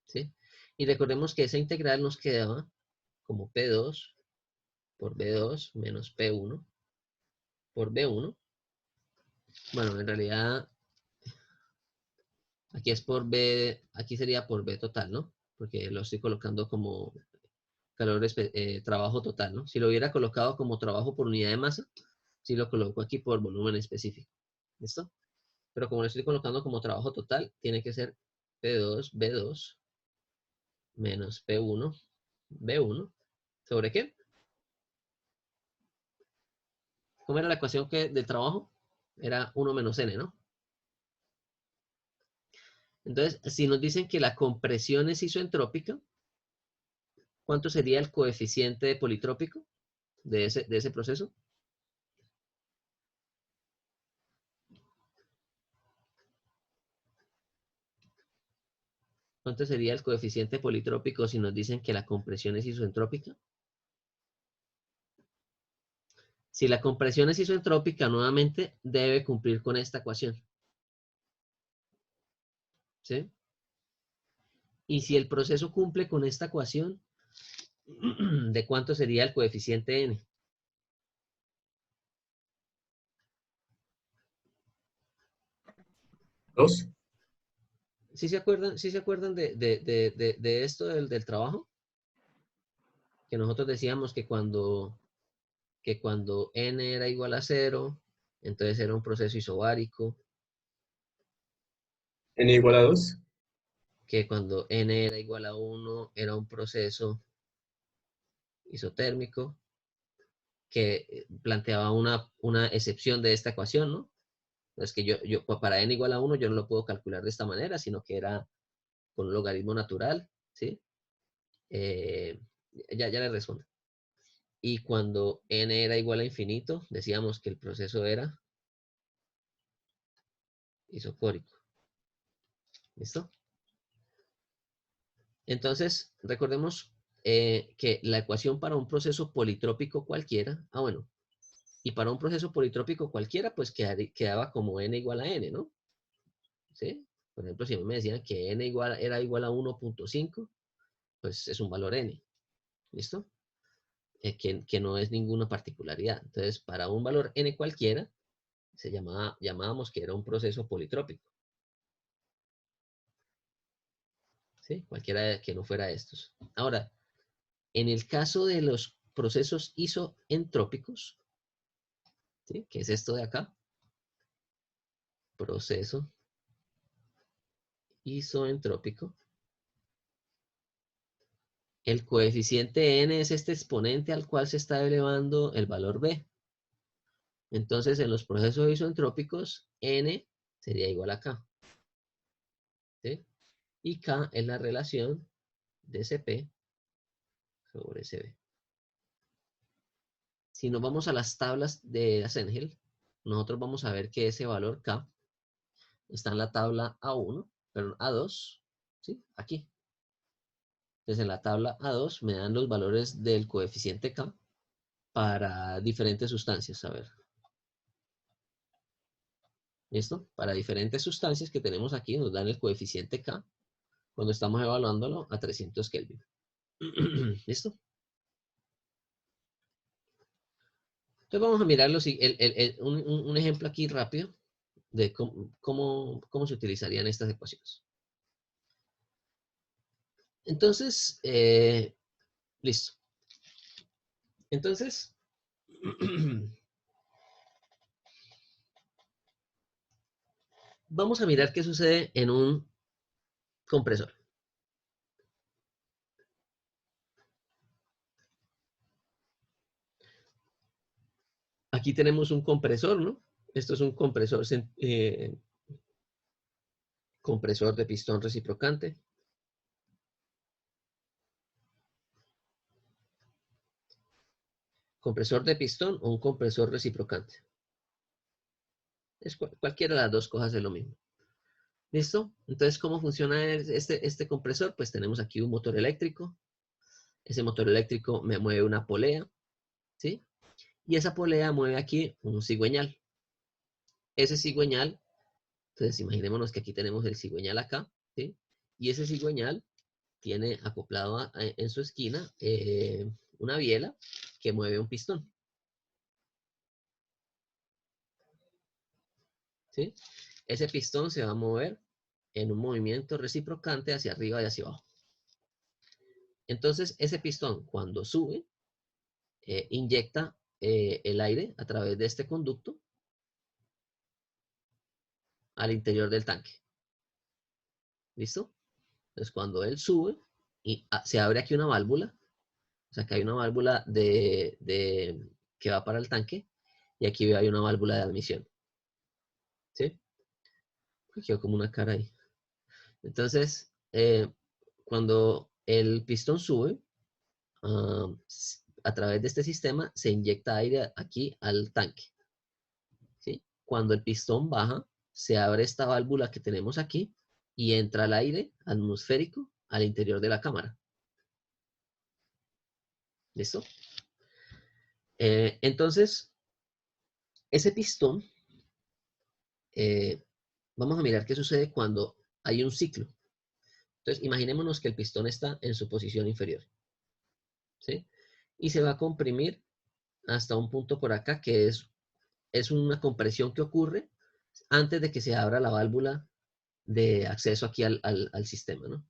S1: ¿sí? Y recordemos que esa integral nos quedaba como P2 por B2 menos P1 por B1. Bueno, en realidad aquí es por B, aquí sería por B total, ¿no? Porque lo estoy colocando como trabajo total, ¿no? Si lo hubiera colocado como trabajo por unidad de masa, sí lo coloco aquí por volumen específico. ¿Listo? Pero como lo estoy colocando como trabajo total, tiene que ser P2, B2 menos P1, B1. ¿Sobre qué? ¿Cómo era la ecuación del trabajo? Era 1 menos N, ¿no? Entonces, si nos dicen que la compresión es isoentrópica, ¿cuánto sería el coeficiente politrópico de ese proceso? ¿Cuánto sería el coeficiente politrópico si nos dicen que la compresión es isoentrópica? Si la compresión es isoentrópica, nuevamente debe cumplir con esta ecuación, ¿sí? Y si el proceso cumple con esta ecuación, ¿de cuánto sería el coeficiente n?
S2: ¿Dos?
S1: ¿Sí se acuerdan de esto del trabajo? Que nosotros decíamos que cuando n era igual a 0, entonces era un proceso isobárico,
S2: ¿N igual a 2?
S1: que cuando n era igual a 1 era un proceso isotérmico, que planteaba una excepción de esta ecuación, ¿no? Es que para n igual a 1 yo no lo puedo calcular de esta manera, sino que era con un logaritmo natural, ¿sí? Ya le respondo. Y cuando n era igual a infinito, decíamos que el proceso era isocórico. ¿Listo? Entonces, recordemos que la ecuación para un proceso politrópico cualquiera, bueno, y para un proceso politrópico cualquiera, pues quedaba como n igual a n, ¿no? ¿Sí? Por ejemplo, si me decían que n era igual a 1.5, pues es un valor n. ¿Listo? Que no es ninguna particularidad. Entonces, para un valor n cualquiera, llamábamos que era un proceso politrópico. ¿Sí? Cualquiera que no fuera estos. Ahora, en el caso de los procesos isoentrópicos, ¿sí? Que es esto de acá, proceso isoentrópico, el coeficiente n es este exponente al cual se está elevando el valor b. Entonces, en los procesos isoentrópicos, n sería igual a k. ¿Sí? Y k es la relación de Cp sobre Cb. Si nos vamos a las tablas de Asengel, nosotros vamos a ver que ese valor k está en la tabla A1 perdón, A2, ¿sí? Aquí. Entonces en la tabla A2 me dan los valores del coeficiente K para diferentes sustancias. A ver. ¿Listo? Para diferentes sustancias que tenemos aquí nos dan el coeficiente K cuando estamos evaluándolo a 300 Kelvin. ¿Listo? Entonces vamos a mirar un ejemplo aquí rápido de cómo se utilizarían estas ecuaciones. Entonces, listo. Entonces, vamos a mirar qué sucede en un compresor. Aquí tenemos un compresor, ¿no? Esto es un compresor, compresor de pistón reciprocante. Compresor de pistón o un compresor reciprocante. Es cualquiera de las dos cosas es lo mismo. ¿Listo? Entonces, ¿cómo funciona este compresor? Pues tenemos aquí un motor eléctrico. Ese motor eléctrico me mueve una polea, ¿sí? Y esa polea mueve aquí un cigüeñal. Ese cigüeñal, entonces imaginémonos que aquí tenemos el cigüeñal acá, ¿sí? Y ese cigüeñal tiene acoplado en su esquina una biela que mueve un pistón. ¿Sí? Ese pistón se va a mover en un movimiento reciprocante hacia arriba y hacia abajo. Entonces, ese pistón, cuando sube, inyecta el aire a través de este conducto al interior del tanque. ¿Listo? Entonces, cuando él sube, se abre aquí una válvula, o sea, que hay una válvula que va para el tanque, y aquí hay una válvula de admisión. ¿Sí? Quedó como una cara ahí. Entonces, cuando el pistón sube, a través de este sistema se inyecta aire aquí al tanque. ¿Sí? Cuando el pistón baja, se abre esta válvula que tenemos aquí y entra el aire atmosférico al interior de la cámara. ¿Listo? Entonces, ese pistón, vamos a mirar qué sucede cuando hay un ciclo. Entonces, imaginémonos que el pistón está en su posición inferior. ¿Sí? Y se va a comprimir hasta un punto por acá que es una compresión que ocurre antes de que se abra la válvula de acceso aquí al sistema, ¿no?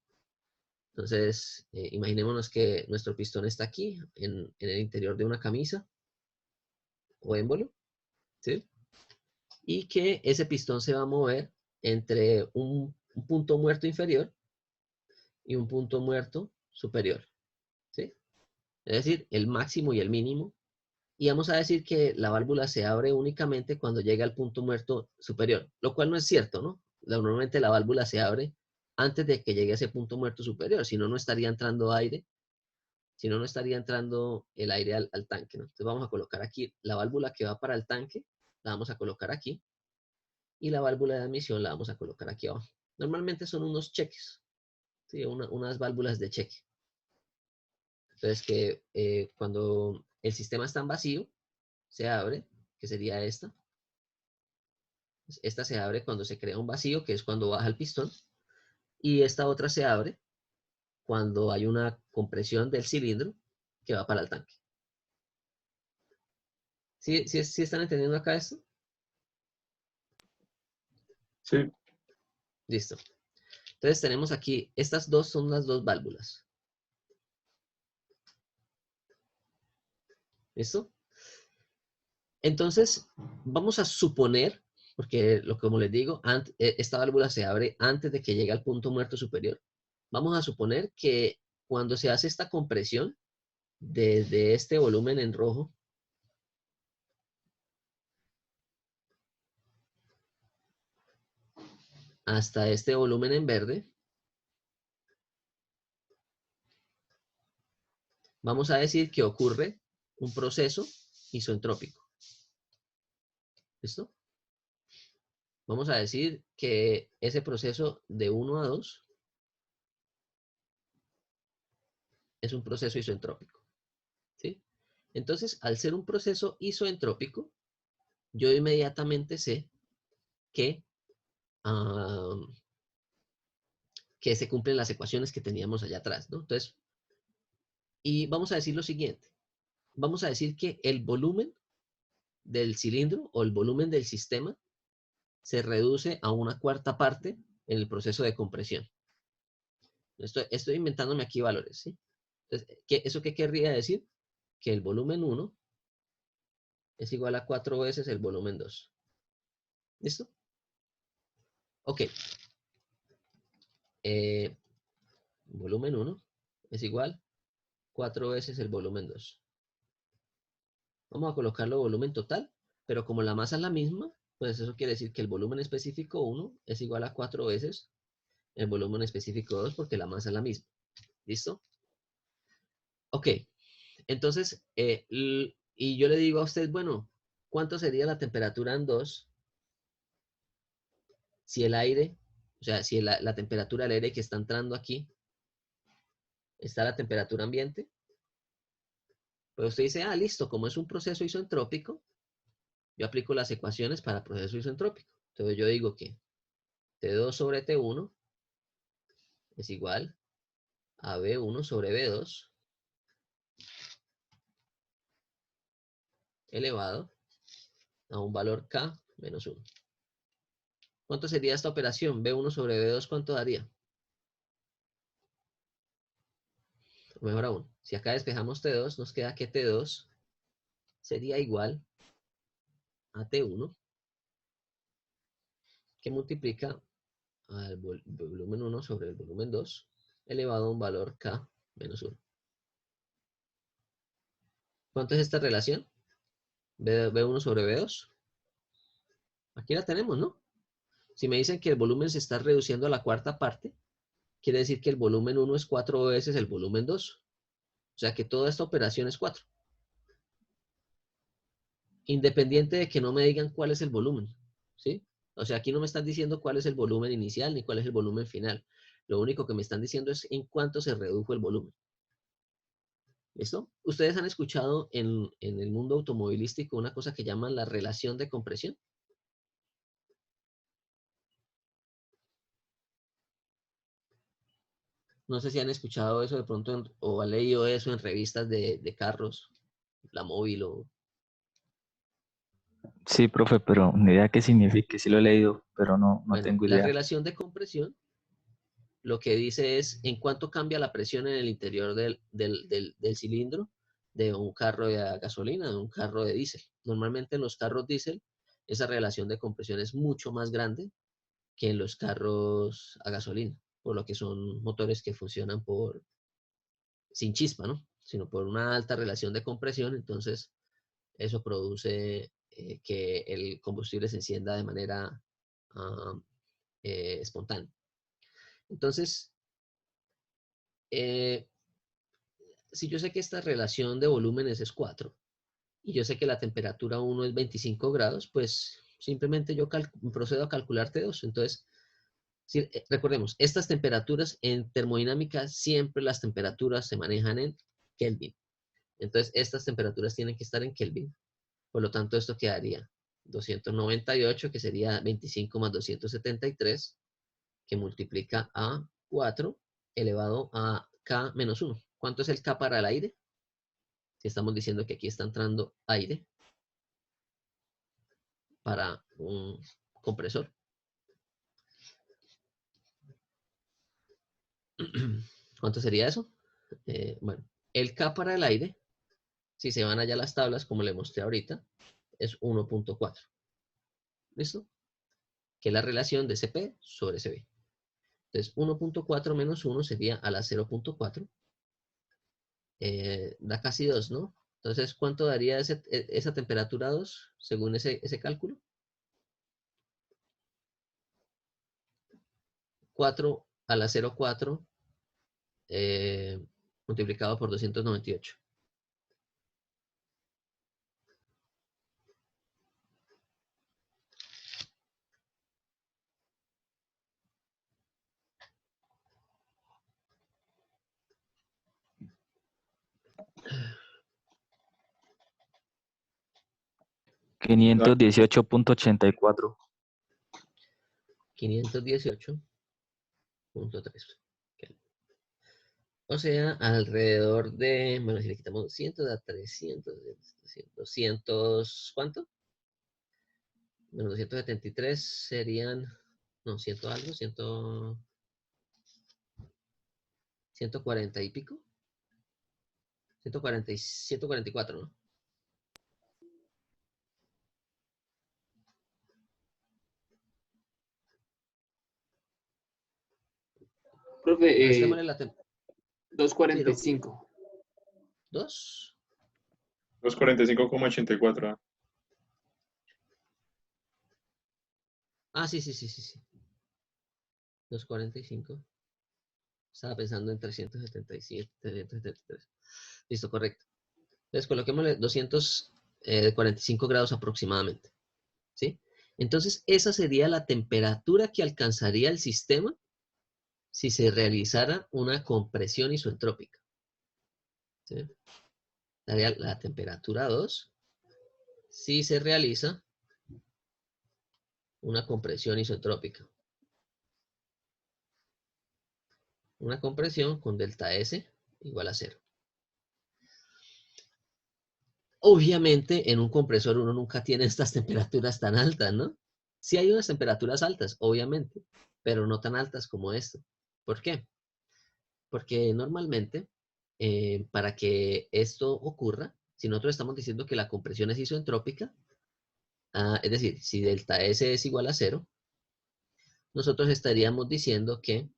S1: Entonces, imaginémonos que nuestro pistón está aquí, en el interior de una camisa o émbolo, ¿sí? Y que ese pistón se va a mover entre un punto muerto inferior y un punto muerto superior, ¿sí? Es decir, el máximo y el mínimo. Y vamos a decir que la válvula se abre únicamente cuando llega al punto muerto superior, lo cual no es cierto, ¿no? Normalmente la válvula se abre antes de que llegue a ese punto muerto superior, si no, no estaría entrando aire, si no, no estaría entrando el aire al tanque, ¿no? Entonces vamos a colocar aquí la válvula que va para el tanque, la vamos a colocar aquí, y la válvula de admisión la vamos a colocar aquí abajo. Normalmente son unos cheques, ¿sí? Unas válvulas de cheque. Entonces que cuando el sistema está en vacío, se abre, que sería esta. Esta se abre cuando se crea un vacío, que es cuando baja el pistón. Y esta otra se abre cuando hay una compresión del cilindro que va para el tanque. ¿Sí están entendiendo acá esto?
S2: Sí.
S1: Listo. Entonces tenemos aquí, estas dos son las dos válvulas. ¿Listo? Entonces, vamos a suponer, porque como les digo, esta válvula se abre antes de que llegue al punto muerto superior. Vamos a suponer que cuando se hace esta compresión, desde este volumen en rojo hasta este volumen en verde, vamos a decir que ocurre un proceso isentrópico. ¿Listo? Vamos a decir que ese proceso de 1 a 2 es un proceso isoentrópico, ¿sí? Entonces, al ser un proceso isoentrópico, yo inmediatamente sé que, que se cumplen las ecuaciones que teníamos allá atrás, ¿no? Entonces, y vamos a decir lo siguiente. Vamos a decir que el volumen del cilindro o el volumen del sistema se reduce a una cuarta parte en el proceso de compresión. Estoy inventándome aquí valores, ¿sí? Entonces, ¿eso qué querría decir? Que el volumen 1 es igual a 4 veces el volumen 2. ¿Listo? Ok. Volumen 1 es igual 4 veces el volumen 2. Vamos a colocarlo volumen total, pero como la masa es la misma, pues eso quiere decir que el volumen específico 1 es igual a 4 veces el volumen específico 2 porque la masa es la misma. ¿Listo? Ok. Entonces, y yo le digo a usted, bueno, ¿cuánto sería la temperatura en 2 si el aire, o sea, si la temperatura del aire que está entrando aquí está a la temperatura ambiente? Pues usted dice, ah, listo, como es un proceso isentrópico, yo aplico las ecuaciones para proceso isentrópico. Entonces yo digo que T2 sobre T1 es igual a B1 sobre B2 elevado a un valor K menos 1. ¿Cuánto sería esta operación? B1 sobre B2, ¿cuánto daría? O mejor aún, si acá despejamos T2, nos queda que T2 sería igual a T1, que multiplica al volumen 1 sobre el volumen 2, elevado a un valor K menos 1. ¿Cuánto es esta relación? B1 sobre B2. Aquí la tenemos, ¿no? Si me dicen que el volumen se está reduciendo a la cuarta parte, quiere decir que el volumen 1 es 4 veces el volumen 2. O sea que toda esta operación es 4. Independiente de que no me digan cuál es el volumen, ¿sí? O sea, aquí no me están diciendo cuál es el volumen inicial ni cuál es el volumen final. Lo único que me están diciendo es en cuánto se redujo el volumen. ¿Listo? Ustedes han escuchado en el mundo automovilístico una cosa que llaman la relación de compresión. No sé si han escuchado eso de pronto o han leído eso en revistas de carros, la móvil o...
S3: Sí, profe, pero ni idea qué significa. Sí lo he leído, pero no
S1: Bueno,
S3: tengo
S1: la
S3: idea.
S1: relación de compresión lo que dice es en cuánto cambia la presión en el interior del cilindro de un carro de gasolina, de un carro de diésel. Normalmente en los carros diésel esa relación de compresión es mucho más grande que en los carros a gasolina, por lo que son motores que funcionan sin chispa, ¿no? Sino por una alta relación de compresión, entonces eso produce que el combustible se encienda de manera espontánea. Entonces, si yo sé que esta relación de volúmenes es 4 y yo sé que la temperatura 1 es 25 grados, pues simplemente yo procedo a calcular T2. Entonces, recordemos, estas temperaturas en termodinámica, siempre las temperaturas se manejan en Kelvin. Entonces, estas temperaturas tienen que estar en Kelvin. Por lo tanto, esto quedaría 298, que sería 25 más 273, que multiplica a 4 elevado a K menos 1. ¿Cuánto es el K para el aire? Si estamos diciendo que aquí está entrando aire para un compresor. ¿Cuánto sería eso? Bueno, el K para el aire, si se van allá a las tablas, como le mostré ahorita, es 1.4. ¿Listo? Que es la relación de CP sobre CB. Entonces, 1.4 menos 1 sería a la 0.4. Da casi 2, ¿no? Entonces, ¿cuánto daría esa temperatura 2 según ese cálculo? 4 a la 0.4 multiplicado por 298.
S3: Quinientos 518.84.
S1: 518.3. Ok. O sea, alrededor de, bueno, si le quitamos 200 da 300, 200, ¿cuánto? Bueno, 273 serían, no, 100 algo, 140 y pico. 144, ¿no?
S6: Profe,
S1: Restémosle la sí,
S6: 245.
S1: 2.
S2: 245,84.
S1: Ah, sí. 245. Estaba pensando en 377, 373. Listo, correcto. Entonces, coloquémosle 245 grados aproximadamente. ¿Sí? Entonces, esa sería la temperatura que alcanzaría el sistema si se realizara una compresión isentrópica. ¿Sí? Daría la temperatura 2 si se realiza una compresión isentrópica. Una compresión con delta S igual a 0. Obviamente, en un compresor uno nunca tiene estas temperaturas tan altas, ¿no? Sí hay unas temperaturas altas, obviamente, pero no tan altas como esto. ¿Por qué? Porque normalmente, para que esto ocurra, si nosotros estamos diciendo que la compresión es isentrópica, es decir, si delta S es igual a 0, nosotros estaríamos diciendo que,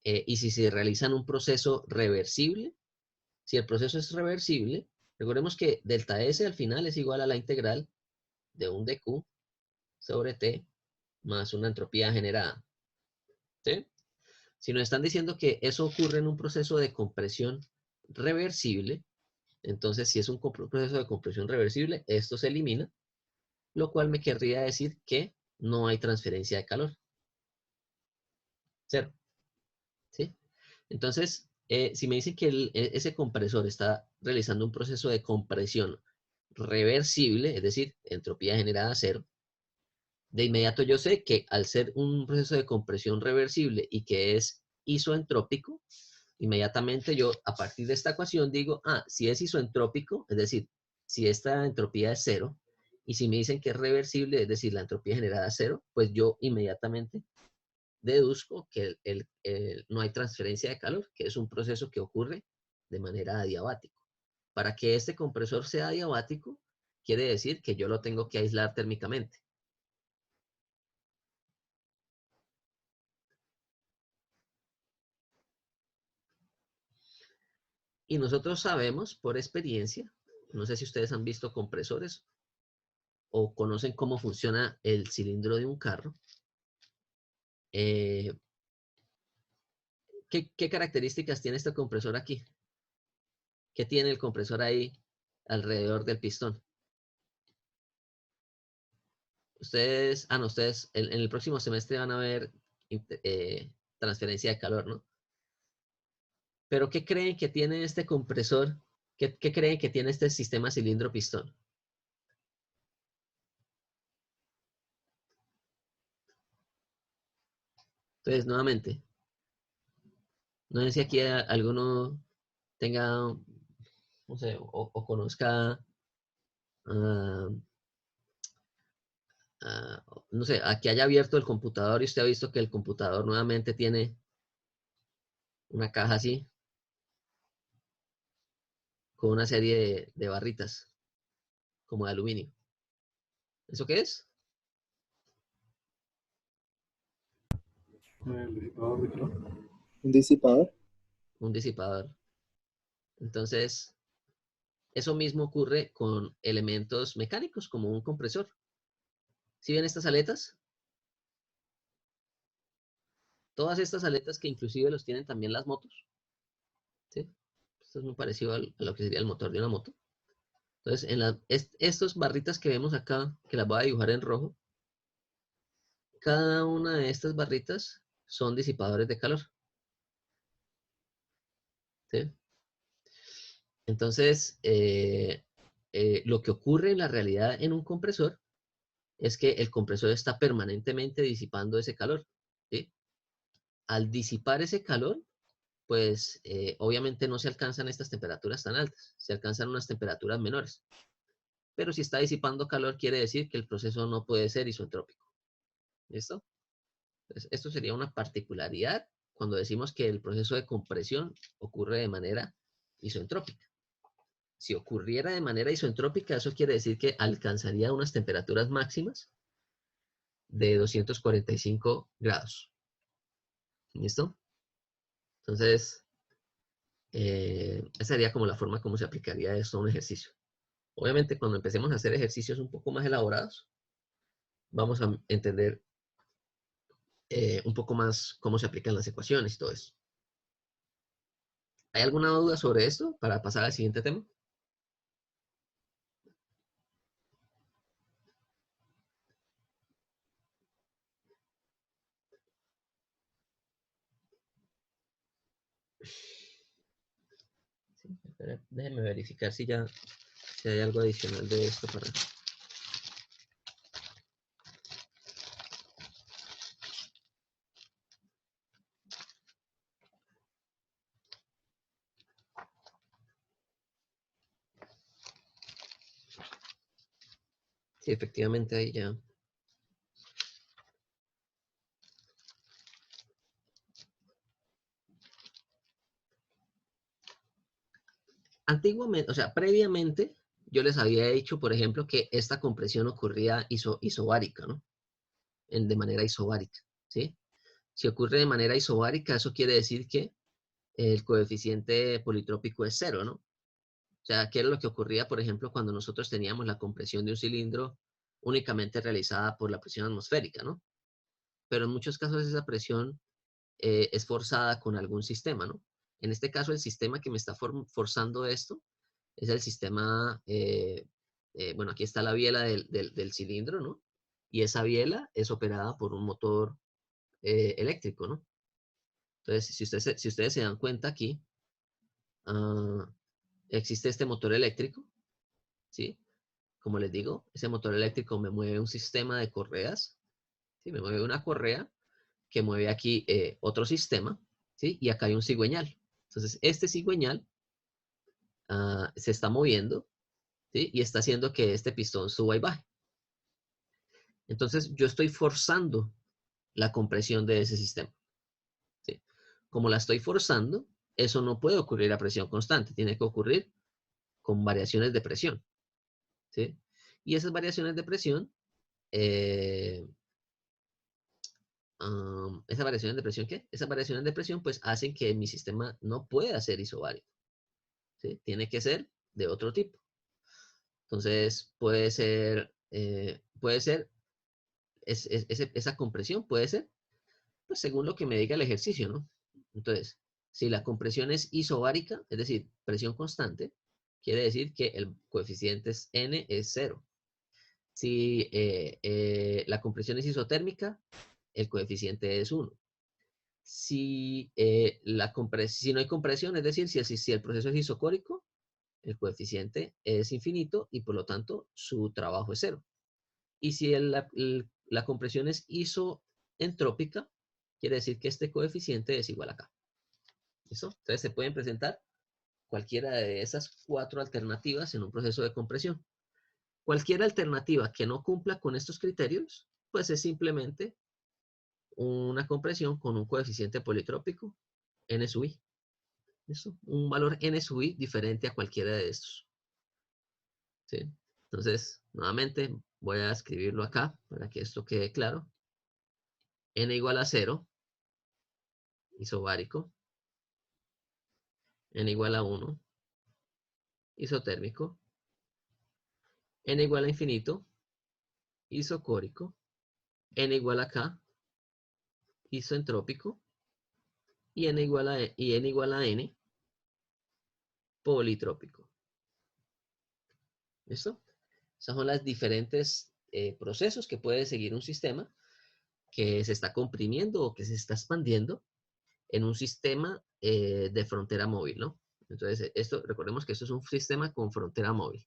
S1: y si se realiza un proceso reversible, si el proceso es reversible, recordemos que delta S al final es igual a la integral de un dq sobre T más una entropía generada. ¿Sí? Si nos están diciendo que eso ocurre en un proceso de compresión reversible, entonces si es un proceso de compresión reversible, esto se elimina, lo cual me querría decir que no hay transferencia de calor. 0. ¿Sí? Entonces, si me dicen que ese compresor está realizando un proceso de compresión reversible, es decir, entropía generada 0, de inmediato yo sé que al ser un proceso de compresión reversible y que es isoentrópico, inmediatamente yo a partir de esta ecuación digo, si es isoentrópico, es decir, si esta entropía es 0, y si me dicen que es reversible, es decir, la entropía generada es 0, pues yo inmediatamente deduzco que no hay transferencia de calor, que es un proceso que ocurre de manera adiabática. Para que este compresor sea adiabático, quiere decir que yo lo tengo que aislar térmicamente. Y nosotros sabemos por experiencia, no sé si ustedes han visto compresores o conocen cómo funciona el cilindro de un carro. ¿Qué características tiene este compresor aquí? ¿Qué tiene el compresor ahí alrededor del pistón? Ustedes, no, ustedes en el próximo semestre van a ver transferencia de calor, ¿no? Pero ¿qué creen que tiene este compresor? ¿Qué creen que tiene este sistema cilindro-pistón? Entonces, nuevamente, no sé si aquí alguno tenga, no sé, o conozca, ah, no sé, aquí haya abierto el computador y usted ha visto que el computador nuevamente tiene una caja así, con una serie de barritas, como de aluminio. ¿Eso qué es?
S4: El disipador de calor.
S5: Un disipador.
S1: Un disipador. Entonces, eso mismo ocurre con elementos mecánicos, como un compresor. ¿Sí ven estas aletas? Todas estas aletas que inclusive los tienen también las motos. ¿Sí? Esto es muy parecido a lo que sería el motor de una moto. Entonces, estas barritas que vemos acá, que las voy a dibujar en rojo, cada una de estas barritas son disipadores de calor. ¿Sí? Entonces, lo que ocurre en la realidad en un compresor es que el compresor está permanentemente disipando ese calor, ¿sí? Al disipar ese calor, pues obviamente no se alcanzan estas temperaturas tan altas, se alcanzan unas temperaturas menores. Pero si está disipando calor, quiere decir que el proceso no puede ser isentrópico. ¿Listo? Entonces, esto sería una particularidad cuando decimos que el proceso de compresión ocurre de manera isentrópica. Si ocurriera de manera isentrópica, eso quiere decir que alcanzaría unas temperaturas máximas de 245 grados. ¿Listo? Entonces, esa sería como la forma como se aplicaría esto a un ejercicio. Obviamente, cuando empecemos a hacer ejercicios un poco más elaborados, vamos a entender un poco más cómo se aplican las ecuaciones y todo eso. ¿Hay alguna duda sobre esto para pasar al siguiente tema? Sí, déjenme verificar si hay algo adicional de esto para... Sí, efectivamente ahí ya. Antiguamente, o sea, previamente, yo les había dicho, por ejemplo, que esta compresión ocurría isobárica, ¿no? De manera isobárica, ¿sí? Si ocurre de manera isobárica, eso quiere decir que el coeficiente politrópico es cero, ¿no? O sea, ¿qué era lo que ocurría, por ejemplo, cuando nosotros teníamos la compresión de un cilindro únicamente realizada por la presión atmosférica, ¿no? Pero en muchos casos esa presión es forzada con algún sistema, ¿no? En este caso, el sistema que me está forzando esto es el sistema, bueno, aquí está la biela del cilindro, ¿no? Y esa biela es operada por un motor eléctrico, ¿no? Entonces, si ustedes se dan cuenta aquí, existe este motor eléctrico, ¿sí? Como les digo, ese motor eléctrico me mueve un sistema de correas, ¿sí? Me mueve una correa que mueve aquí otro sistema, ¿sí? Y acá hay un cigüeñal. Entonces, este cigüeñal se está moviendo, ¿sí? Y está haciendo que este pistón suba y baje. Entonces, yo estoy forzando la compresión de ese sistema, ¿sí? Como la estoy forzando, eso no puede ocurrir a presión constante, tiene que ocurrir con variaciones de presión, ¿sí? Y esas variaciones de presión, ¿esas variaciones de presión qué? Esas variaciones de presión pues hacen que mi sistema no pueda ser isobárico, ¿sí? Tiene que ser de otro tipo. Entonces, esa compresión puede ser, pues según lo que me diga el ejercicio, ¿no? Entonces, si la compresión es isobárica, es decir, presión constante, quiere decir que el coeficiente es N es 0. Si la compresión es isotérmica, el coeficiente es 1. Si no hay compresión, es decir, si el proceso es isocórico, el coeficiente es infinito y por lo tanto su trabajo es 0. Y si la compresión es isoentrópica, quiere decir que este coeficiente es igual a K. ¿Listo? Entonces se pueden presentar cualquiera de esas 4 alternativas en un proceso de compresión. Cualquier alternativa que no cumpla con estos criterios, pues es simplemente una compresión con un coeficiente politrópico n sub i. ¿Listo? Un valor n sub i diferente a cualquiera de estos. ¿Sí? Entonces, nuevamente voy a escribirlo acá para que esto quede claro. N igual a 0, isobárico. N igual a 1, isotérmico. N igual a infinito, isocórico. N igual a K, isoentrópico. Y N igual a N, politrópico. ¿Listo? Esos son los diferentes procesos que puede seguir un sistema que se está comprimiendo o que se está expandiendo en un sistema de frontera móvil, ¿no? Entonces, esto, recordemos que esto es un sistema con frontera móvil.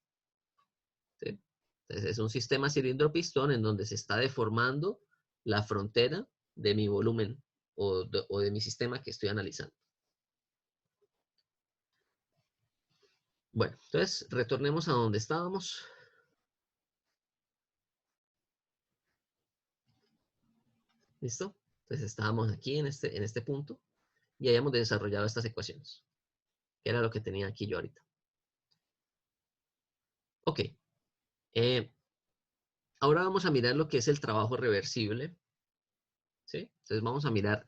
S1: ¿Sí? Entonces, es un sistema cilindro-pistón en donde se está deformando la frontera de mi volumen o de mi sistema que estoy analizando. Bueno, entonces retornemos a donde estábamos. ¿Listo? Entonces estábamos aquí en este punto y habíamos desarrollado estas ecuaciones, que era lo que tenía aquí yo ahorita. Ok. Ahora vamos a mirar lo que es el trabajo reversible. ¿Sí? Entonces vamos a mirar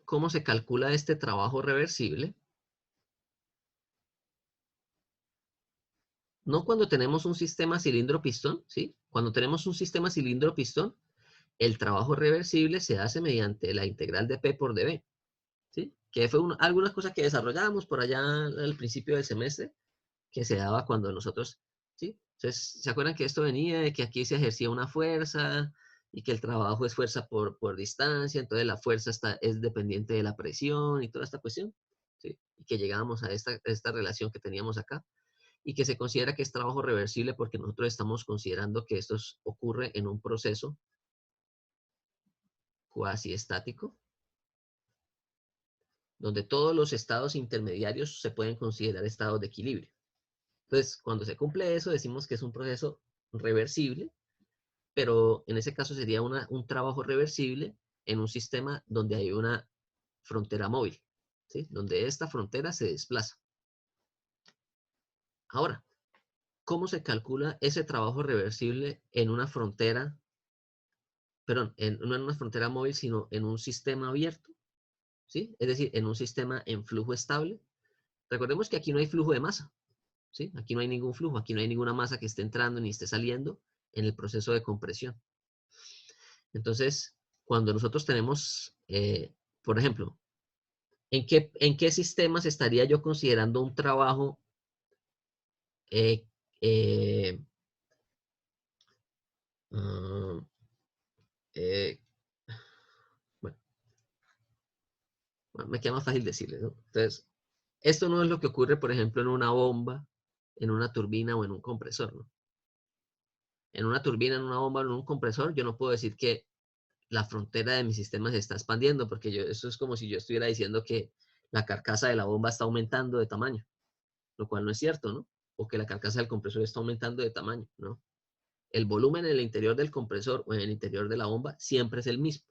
S1: cómo se calcula este trabajo reversible. No cuando tenemos un sistema cilindro-pistón, ¿sí? Cuando tenemos un sistema cilindro-pistón, el trabajo reversible se hace mediante la integral de P por dB, ¿sí? Que fue algunas cosas que desarrollábamos por allá al principio del semestre, que se daba cuando nosotros, ¿sí? Entonces, ¿se acuerdan que esto venía de que aquí se ejercía una fuerza y que el trabajo es fuerza por distancia, entonces la fuerza es dependiente de la presión y toda esta cuestión, ¿sí? Y que llegábamos a esta relación que teníamos acá y que se considera que es trabajo reversible porque nosotros estamos considerando que esto ocurre en un proceso cuasi estático, donde todos los estados intermediarios se pueden considerar estados de equilibrio. Entonces, cuando se cumple eso, decimos que es un proceso reversible, pero en ese caso sería un trabajo reversible en un sistema donde hay una frontera móvil, ¿sí? Donde esta frontera se desplaza. Ahora, ¿cómo se calcula ese trabajo reversible en una frontera, perdón, no en una frontera móvil, sino en un sistema abierto? ¿Sí? Es decir, en un sistema en flujo estable. Recordemos que aquí no hay flujo de masa, ¿sí? Aquí no hay ningún flujo, aquí no hay ninguna masa que esté entrando ni esté saliendo en el proceso de compresión. Entonces, cuando nosotros tenemos, por ejemplo, ¿en qué sistemas estaría yo considerando un trabajo eh, eh, uh, eh, bueno, me queda más fácil decirle, ¿no? Entonces, esto no es lo que ocurre, por ejemplo, en una bomba, en una turbina o en un compresor, ¿no? En una turbina, en una bomba o en un compresor, yo no puedo decir que la frontera de mi sistema se está expandiendo, porque eso es como si yo estuviera diciendo que la carcasa de la bomba está aumentando de tamaño, lo cual no es cierto, ¿no? O que la carcasa del compresor está aumentando de tamaño, ¿no? El volumen en el interior del compresor o en el interior de la bomba siempre es el mismo.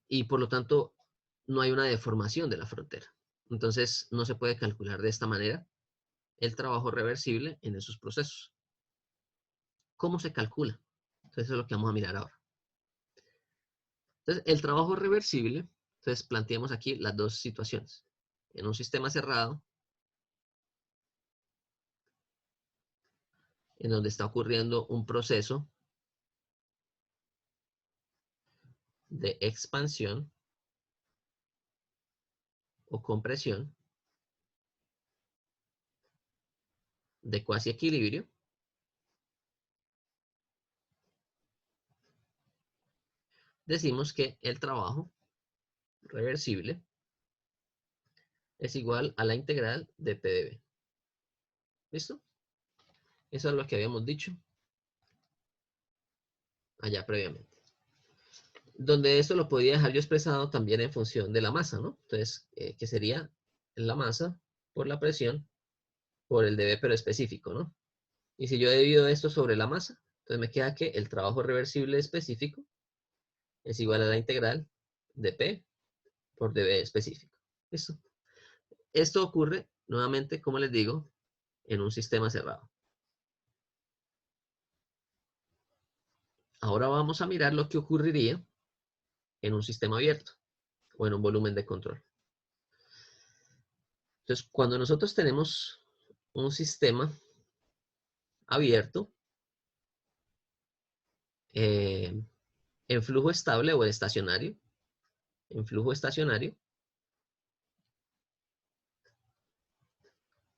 S1: Y por lo tanto, no hay una deformación de la frontera. Entonces, no se puede calcular de esta manera el trabajo reversible en esos procesos. ¿Cómo se calcula? Entonces, eso es lo que vamos a mirar ahora. Entonces, el trabajo reversible, entonces planteamos aquí las dos situaciones. En un sistema cerrado, en donde está ocurriendo un proceso de expansión o compresión de cuasi equilibrio, decimos que el trabajo reversible es igual a la integral de P de B. ¿Listo? Eso es lo que habíamos dicho allá previamente. Donde esto lo podía dejar yo expresado también en función de la masa, ¿no? Entonces, que sería la masa por la presión por el dB, pero específico, ¿no? Y si yo divido esto sobre la masa, entonces me queda que el trabajo reversible específico es igual a la integral de P por dB específico. ¿Listo? Esto ocurre, nuevamente, como les digo, en un sistema cerrado. Ahora vamos a mirar lo que ocurriría en un sistema abierto o en un volumen de control. Entonces, cuando nosotros tenemos un sistema abierto en flujo estable o estacionario, en flujo estacionario,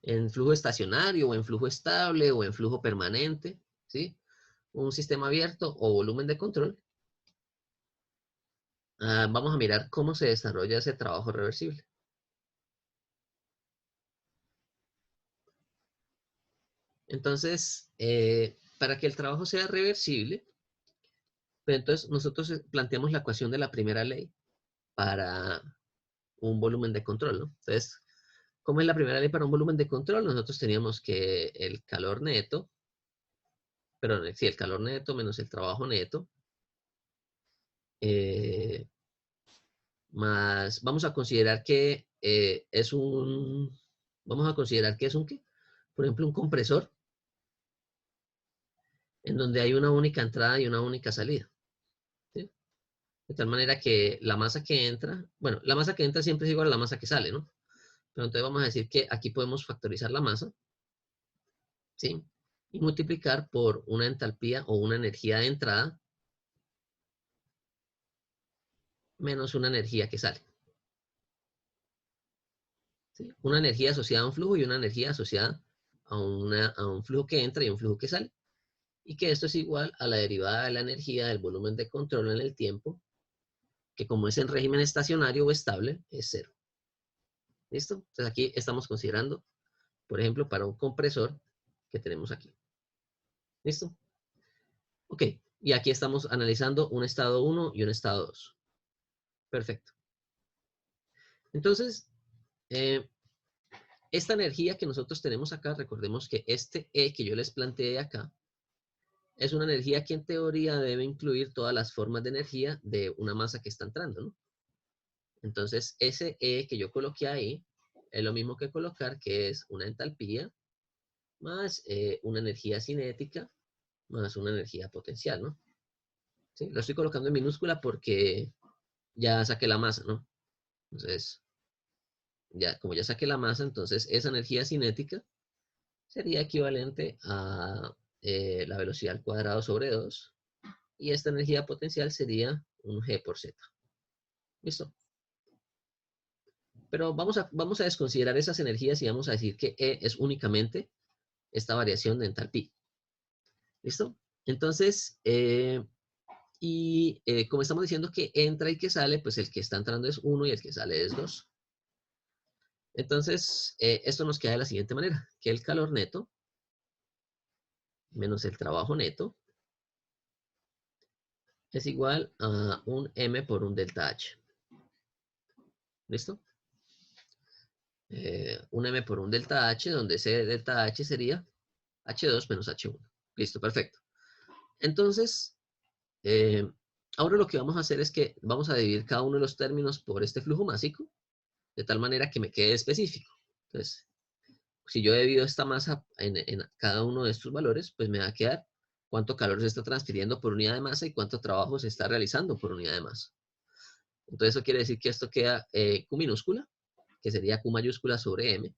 S1: en flujo estacionario o en flujo estable o en flujo permanente, ¿sí? Un sistema abierto o volumen de control. vamos a mirar cómo se desarrolla ese trabajo reversible. Entonces, para que el trabajo sea reversible, pues entonces nosotros planteamos la ecuación de la primera ley para un volumen de control, ¿no? Entonces, ¿cómo es la primera ley para un volumen de control? Nosotros teníamos que el calor neto, perdón, sí, el calor neto menos el trabajo neto, más, vamos a considerar que vamos a considerar que es un, ¿qué? Por ejemplo, un compresor, en donde hay una única entrada y una única salida, ¿sí? De tal manera que la masa que entra, bueno, la masa que entra siempre es igual a la masa que sale, ¿no? Pero entonces vamos a decir que aquí podemos factorizar la masa, ¿sí? Y multiplicar por una entalpía o una energía de entrada menos una energía que sale, ¿sí? Una energía asociada a un flujo y una energía asociada a un flujo que entra y un flujo que sale. Y que esto es igual a la derivada de la energía del volumen de control en el tiempo, que como es en régimen estacionario o estable, es cero. ¿Listo? Entonces aquí estamos considerando, por ejemplo, para un compresor que tenemos aquí. ¿Listo? Ok, y aquí estamos analizando un estado 1 y un estado 2. Perfecto. Entonces, esta energía que nosotros tenemos acá, recordemos que este E que yo les planteé acá, es una energía que en teoría debe incluir todas las formas de energía de una masa que está entrando, ¿no? Entonces, ese E que yo coloqué ahí es lo mismo que colocar que es una entalpía más una energía cinética más una energía potencial, ¿no? ¿Sí? Lo estoy colocando en minúscula porque ya saqué la masa, ¿no? Entonces, ya, como ya saqué la masa, entonces esa energía cinética sería equivalente a la velocidad al cuadrado sobre 2 y esta energía potencial sería un G por Z. ¿Listo? Pero vamos a desconsiderar esas energías y vamos a decir que E es únicamente esta variación de entalpía. ¿Listo? Entonces, como estamos diciendo que entra y que sale, pues el que está entrando es 1 y el que sale es 2. Entonces, esto nos queda de la siguiente manera, que el calor neto menos el trabajo neto es igual a un M por un delta H. ¿Listo? Un M por un delta H, donde ese delta H sería H2 menos H1. Listo, perfecto. Entonces, ahora lo que vamos a hacer es que vamos a dividir cada uno de los términos por este flujo másico, de tal manera que me quede específico. Entonces, si yo divido esta masa en cada uno de estos valores, pues me va a quedar cuánto calor se está transfiriendo por unidad de masa y cuánto trabajo se está realizando por unidad de masa. Entonces, eso quiere decir que esto queda Q minúscula, que sería Q mayúscula sobre M,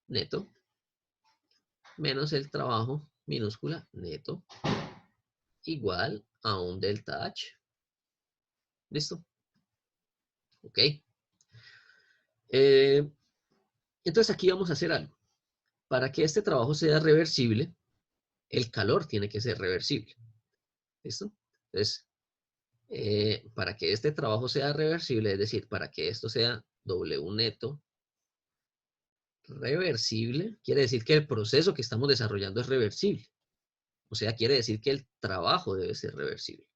S1: neto, menos el trabajo minúscula neto, igual a un delta H. ¿Listo? Ok. Entonces aquí vamos a hacer algo. Para que este trabajo sea reversible, el calor tiene que ser reversible. ¿Listo? Entonces, para que este trabajo sea reversible, es decir, para que esto sea W neto reversible, quiere decir que el proceso que estamos desarrollando es reversible. O sea, quiere decir que el trabajo debe ser reversible,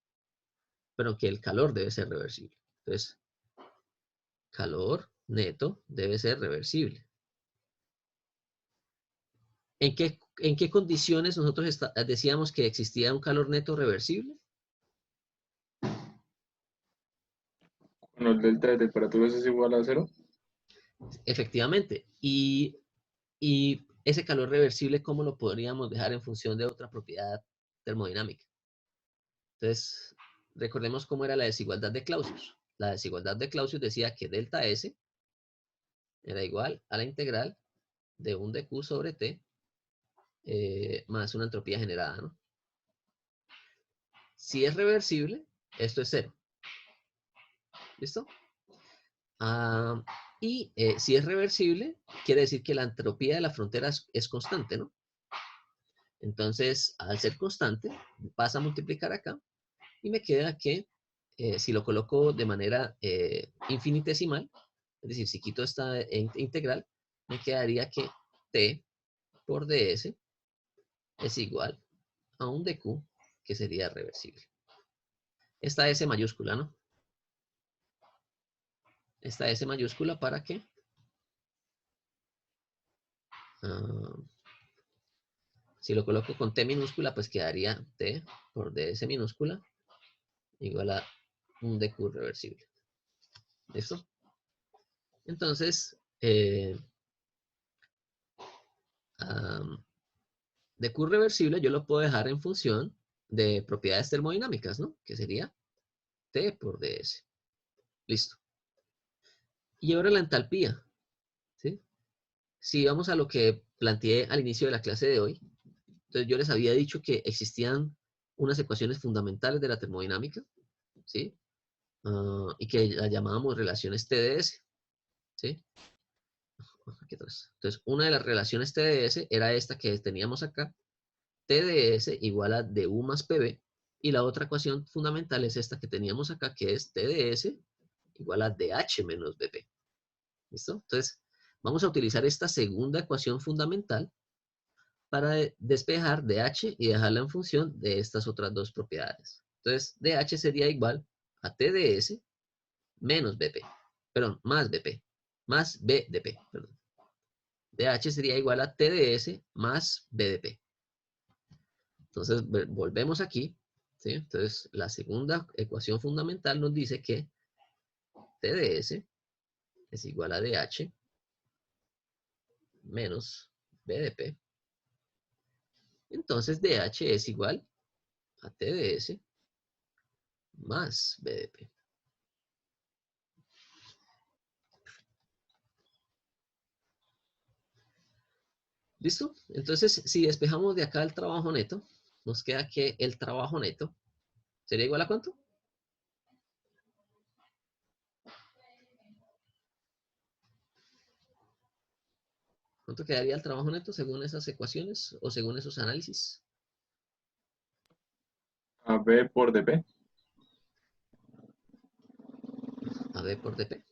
S1: pero que el calor debe ser reversible. Entonces, calor neto debe ser reversible. ¿En qué condiciones nosotros decíamos que existía un calor neto reversible?
S2: Cuando el delta de temperaturas es igual a 0.
S1: Efectivamente. Y ese calor reversible, ¿cómo lo podríamos dejar en función de otra propiedad termodinámica? Entonces, recordemos cómo era la desigualdad de Clausius. La desigualdad de Clausius decía que delta S era igual a la integral de un dq sobre T más una entropía generada, ¿no? Si es reversible, esto es 0. ¿Listo? Y si es reversible, quiere decir que la entropía de la frontera es constante, ¿no? Entonces, al ser constante, pasa a multiplicar acá y me queda que si lo coloco de manera infinitesimal, es decir, si quito esta integral, me quedaría que t por ds es igual a un dq que sería reversible. Esta S mayúscula, ¿no? Esta S mayúscula, ¿para qué? Si lo coloco con T minúscula, pues quedaría T por ds minúscula igual a un dq reversible. ¿Listo? Entonces, dq reversible yo lo puedo dejar en función de propiedades termodinámicas, ¿no? Que sería T por ds. Listo. Y ahora la entalpía, ¿sí? Si vamos a lo que planteé al inicio de la clase de hoy, entonces yo les había dicho que existían unas ecuaciones fundamentales de la termodinámica, ¿sí? Y que las llamábamos relaciones TdS, ¿sí? Aquí atrás. Entonces, una de las relaciones TdS era esta que teníamos acá, TdS igual a du más pb, y la otra ecuación fundamental es esta que teníamos acá, que es TdS igual a dh menos bp. ¿Listo? Entonces, vamos a utilizar esta segunda ecuación fundamental para despejar dh y dejarla en función de estas otras dos propiedades. Entonces, dh sería igual a TdS menos bp, perdón, más bp, más b de p, perdón. dh sería igual a TdS más b de p. Entonces, volvemos aquí, ¿sí? Entonces, la segunda ecuación fundamental nos dice que TdS es igual a dh menos b de p. Entonces, dh es igual a TdS más b de p. ¿Listo? Entonces, si despejamos de acá el trabajo neto, nos queda que el trabajo neto sería igual a ¿cuánto? ¿Cuánto quedaría el trabajo neto según esas ecuaciones o según esos análisis?
S2: A B por dP.
S1: A B por dP.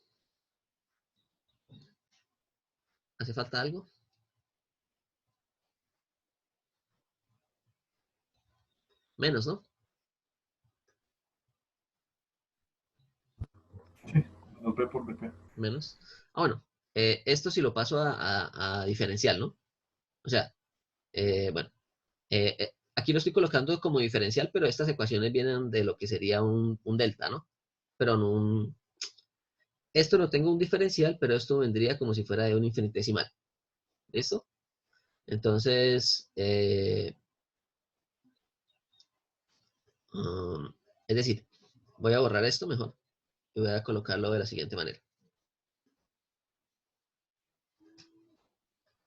S1: ¿Hace falta algo? Menos, ¿no?
S4: Sí, menos B por BP.
S1: Menos. Bueno, esto sí lo paso a diferencial, ¿no? O sea, bueno, aquí lo estoy colocando como diferencial, pero estas ecuaciones vienen de lo que sería un delta, ¿no? Pero en esto no tengo un diferencial, pero esto vendría como si fuera de un infinitesimal. ¿Listo? Entonces, es decir, voy a borrar esto mejor y voy a colocarlo de la siguiente manera.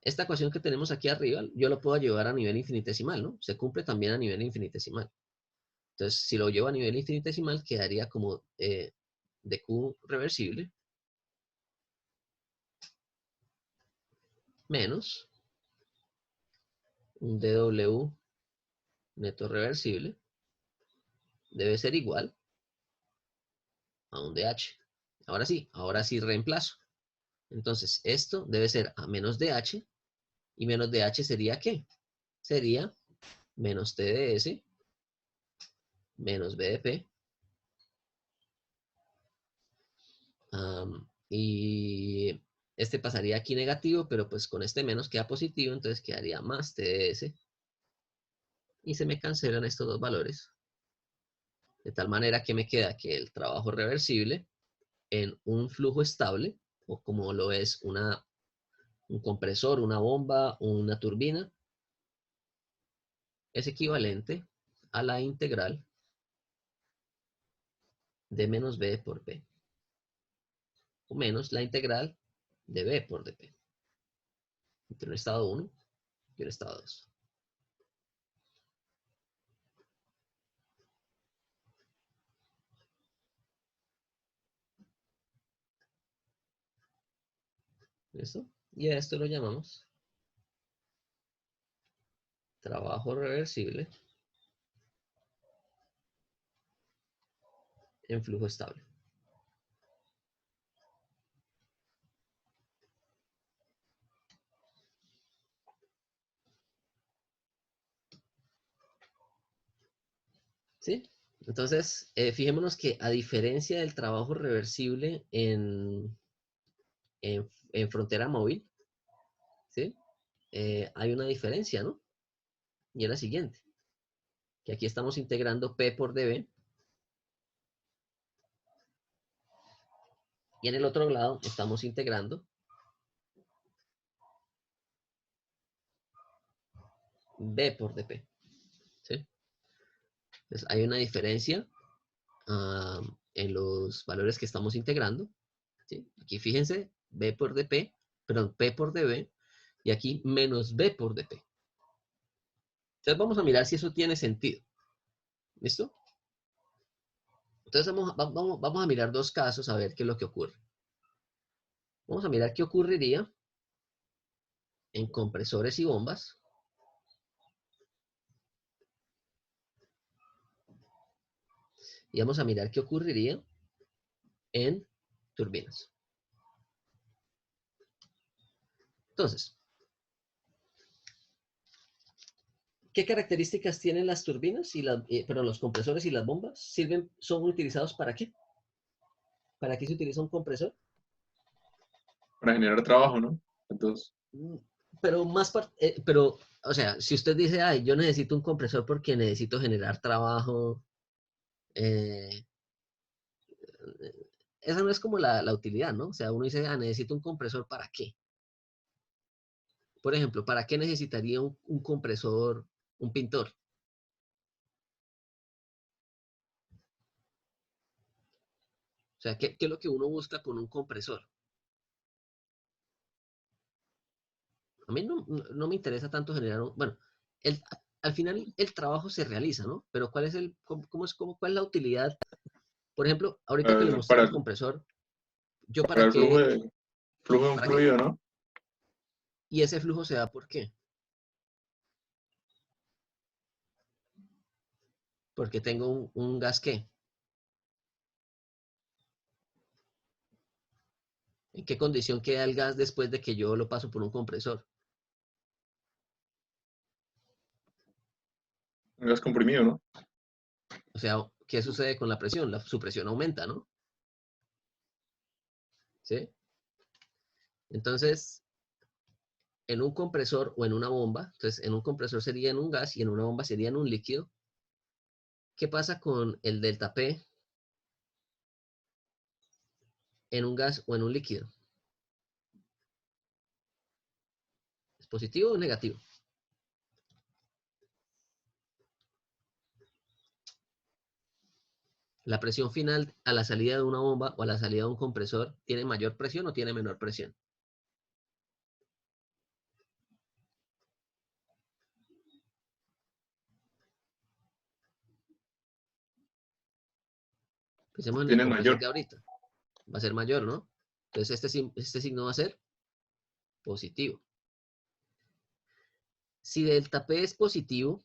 S1: Esta ecuación que tenemos aquí arriba, yo lo puedo llevar a nivel infinitesimal, ¿no? Se cumple también a nivel infinitesimal. Entonces, si lo llevo a nivel infinitesimal, quedaría como dq reversible menos un dw neto reversible debe ser igual a un dh. Ahora sí reemplazo. Entonces, esto debe ser a menos dh, y menos dh sería ¿qué? Sería menos TdS menos BDP. Y este pasaría aquí negativo, pero pues con este menos queda positivo, entonces quedaría más TdS. Y se me cancelan estos dos valores. De tal manera que me queda que el trabajo reversible en un flujo estable, o como lo es un compresor, una bomba, una turbina, es equivalente a la integral de menos B por P, o menos la integral de B por dP, entre un estado 1 y un estado 2. ¿Listo? Y a esto lo llamamos trabajo reversible en flujo estable. ¿Sí? Entonces, fijémonos que a diferencia del trabajo reversible en frontera móvil, ¿sí? Hay una diferencia, ¿no? Y es la siguiente, que aquí estamos integrando P por dB, y en el otro lado estamos integrando B por dP, ¿sí? Entonces, hay una diferencia en los valores que estamos integrando, ¿sí? Aquí fíjense, B por dP, perdón, P por dB, y aquí menos B por dP. Entonces vamos a mirar si eso tiene sentido. ¿Listo? Entonces vamos a mirar dos casos a ver qué es lo que ocurre. Vamos a mirar qué ocurriría en compresores y bombas. Y vamos a mirar qué ocurriría en turbinas. Entonces, ¿qué características tienen las turbinas y perdón, los compresores y las bombas? ¿Son utilizados para qué? ¿Para qué se utiliza un compresor?
S2: Para generar trabajo, ¿no? Entonces,
S1: Pero o sea, si usted dice, ay, yo necesito un compresor porque necesito generar trabajo, eh, esa no es como la utilidad, ¿no? O sea, uno dice, ah, necesito un compresor ¿para qué? Por ejemplo, ¿para qué necesitaría un compresor, un pintor? O sea, ¿qué es lo que uno busca con un compresor? A mí no me interesa tanto generar bueno, el, al final el trabajo se realiza, ¿no? Pero ¿cuál es cuál es la utilidad? Por ejemplo, ahorita que le mostré el
S2: para,
S1: compresor, ¿yo
S2: para
S1: para
S2: el
S1: qué?
S2: flujo de un
S1: ¿Para qué?
S2: fluido, ¿no?
S1: Y ese flujo se da ¿por qué? Porque tengo un gas ¿qué? ¿En qué condición queda el gas después de que yo lo paso por un compresor?
S2: Un gas comprimido, ¿no?
S1: O sea, ¿qué sucede con la presión? Su presión aumenta, ¿no? ¿Sí? Entonces, en un compresor o en una bomba, entonces en un compresor sería en un gas y en una bomba sería en un líquido. ¿Qué pasa con el delta P en un gas o en un líquido? ¿Es positivo o negativo? La presión final a la salida de una bomba o a la salida de un compresor, ¿tiene mayor presión o tiene menor presión? Pensemos en el
S2: Tiene
S1: compresor
S2: mayor.
S1: de ahorita. Va a ser mayor, ¿no? Entonces este signo va a ser positivo. Si delta P es positivo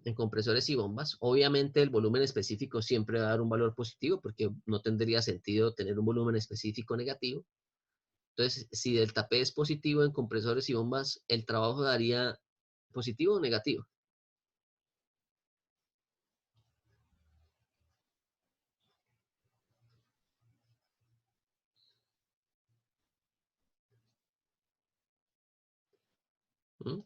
S1: en compresores y bombas, obviamente el volumen específico siempre va a dar un valor positivo porque no tendría sentido tener un volumen específico negativo. Entonces, si delta P es positivo en compresores y bombas, el trabajo daría positivo o negativo. ¿Mm?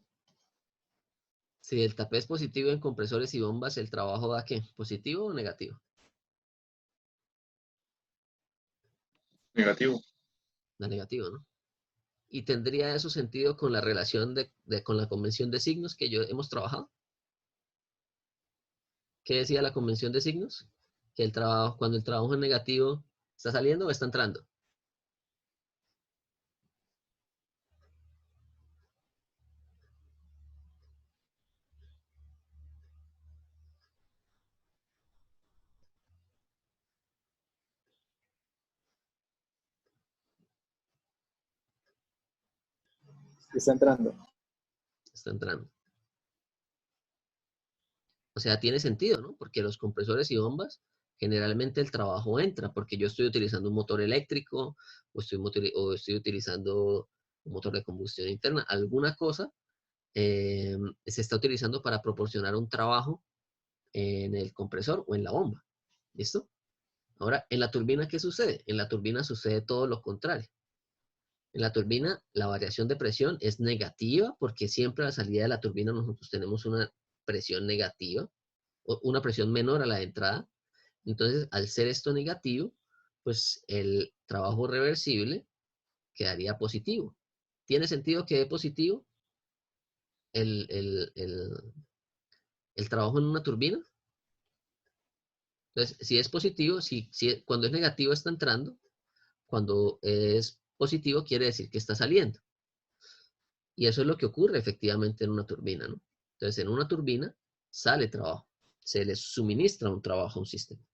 S1: Si delta P es positivo en compresores y bombas, ¿el trabajo da qué? ¿Positivo o negativo?
S2: Negativo.
S1: Da negativo, ¿no? Y tendría eso sentido con la relación con la convención de signos que hemos trabajado. ¿Qué decía la convención de signos? Que cuando el trabajo es negativo, ¿está saliendo o está entrando?
S7: Está entrando.
S1: Está entrando. O sea, tiene sentido, ¿no? Porque los compresores y bombas generalmente el trabajo entra porque yo estoy utilizando un motor eléctrico o estoy utilizando un motor de combustión interna, alguna cosa se está utilizando para proporcionar un trabajo en el compresor o en la bomba. ¿Listo? Ahora, en la turbina, ¿qué sucede? En la turbina sucede todo lo contrario. En la turbina, la variación de presión es negativa porque siempre a la salida de la turbina nosotros tenemos una presión negativa, o una presión menor a la de entrada. Entonces, al ser esto negativo, pues el trabajo reversible quedaría positivo. ¿Tiene sentido que dé positivo el trabajo en una turbina? Entonces, si es positivo, cuando es negativo está entrando, cuando es positivo quiere decir que está saliendo. Y eso es lo que ocurre efectivamente en una turbina, ¿no? Entonces, en una turbina sale trabajo, se le suministra un trabajo a un sistema.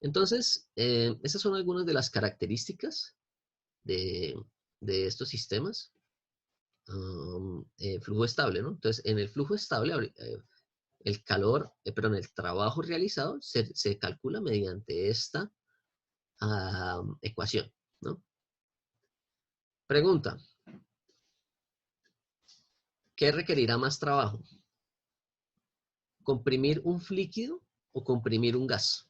S1: Entonces, esas son algunas de las características de estos sistemas. Flujo estable, ¿no? Entonces, en el flujo estable, el calor, perdón, el trabajo realizado se calcula mediante esta ecuación, ¿no? Pregunta. ¿Qué requerirá más trabajo? ¿Comprimir un líquido o comprimir un gas?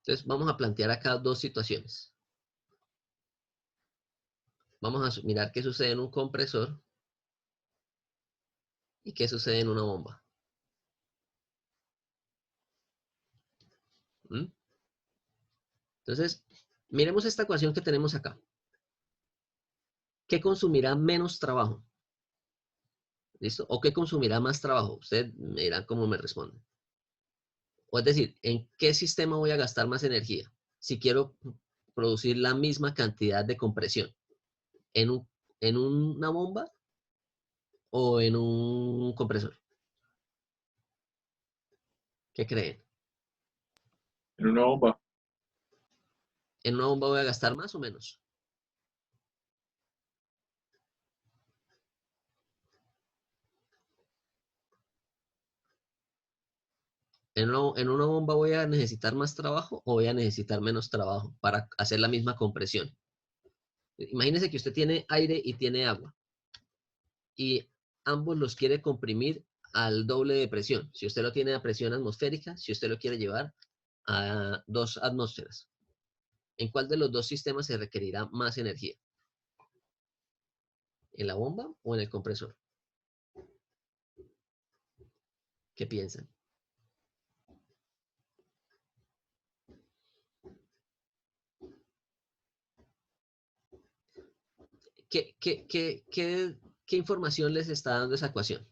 S1: Entonces, vamos a plantear acá dos situaciones. Vamos a mirar qué sucede en un compresor y qué sucede en una bomba. ¿Mm? Entonces, miremos esta ecuación que tenemos acá. ¿Qué consumirá menos trabajo? ¿Listo? ¿O qué consumirá más trabajo? Usted me dirá cómo me responde. O es decir, ¿en qué sistema voy a gastar más energía? Si quiero producir la misma cantidad de compresión. ¿En una bomba o en un compresor? ¿Qué creen?
S2: En una bomba.
S1: ¿En una bomba voy a gastar más o menos? ¿En una bomba voy a necesitar más trabajo o voy a necesitar menos trabajo para hacer la misma compresión? Imagínese que usted tiene aire y tiene agua y ambos los quiere comprimir al doble de presión. Si usted lo tiene a presión atmosférica, si usted lo quiere llevar a 2 atmósferas. ¿En cuál de los dos sistemas se requerirá más energía? ¿En la bomba o en el compresor? ¿Qué piensan? ¿Qué información les está dando esa ecuación?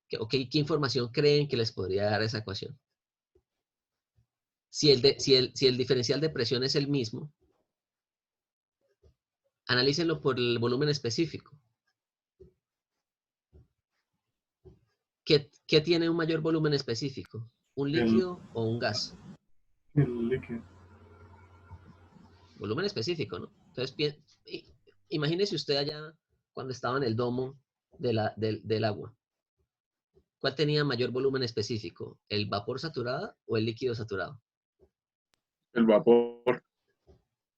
S1: ¿Qué información creen que les podría dar esa ecuación? Si el diferencial de presión es el mismo, analícenlo por el volumen específico. ¿Qué tiene un mayor volumen específico? ¿Un líquido o un gas?
S4: El líquido.
S1: Volumen específico, ¿no? Entonces, imagínese usted allá cuando estaba en el domo del agua. ¿Cuál tenía mayor volumen específico? ¿El vapor saturado o el líquido saturado?
S2: El vapor.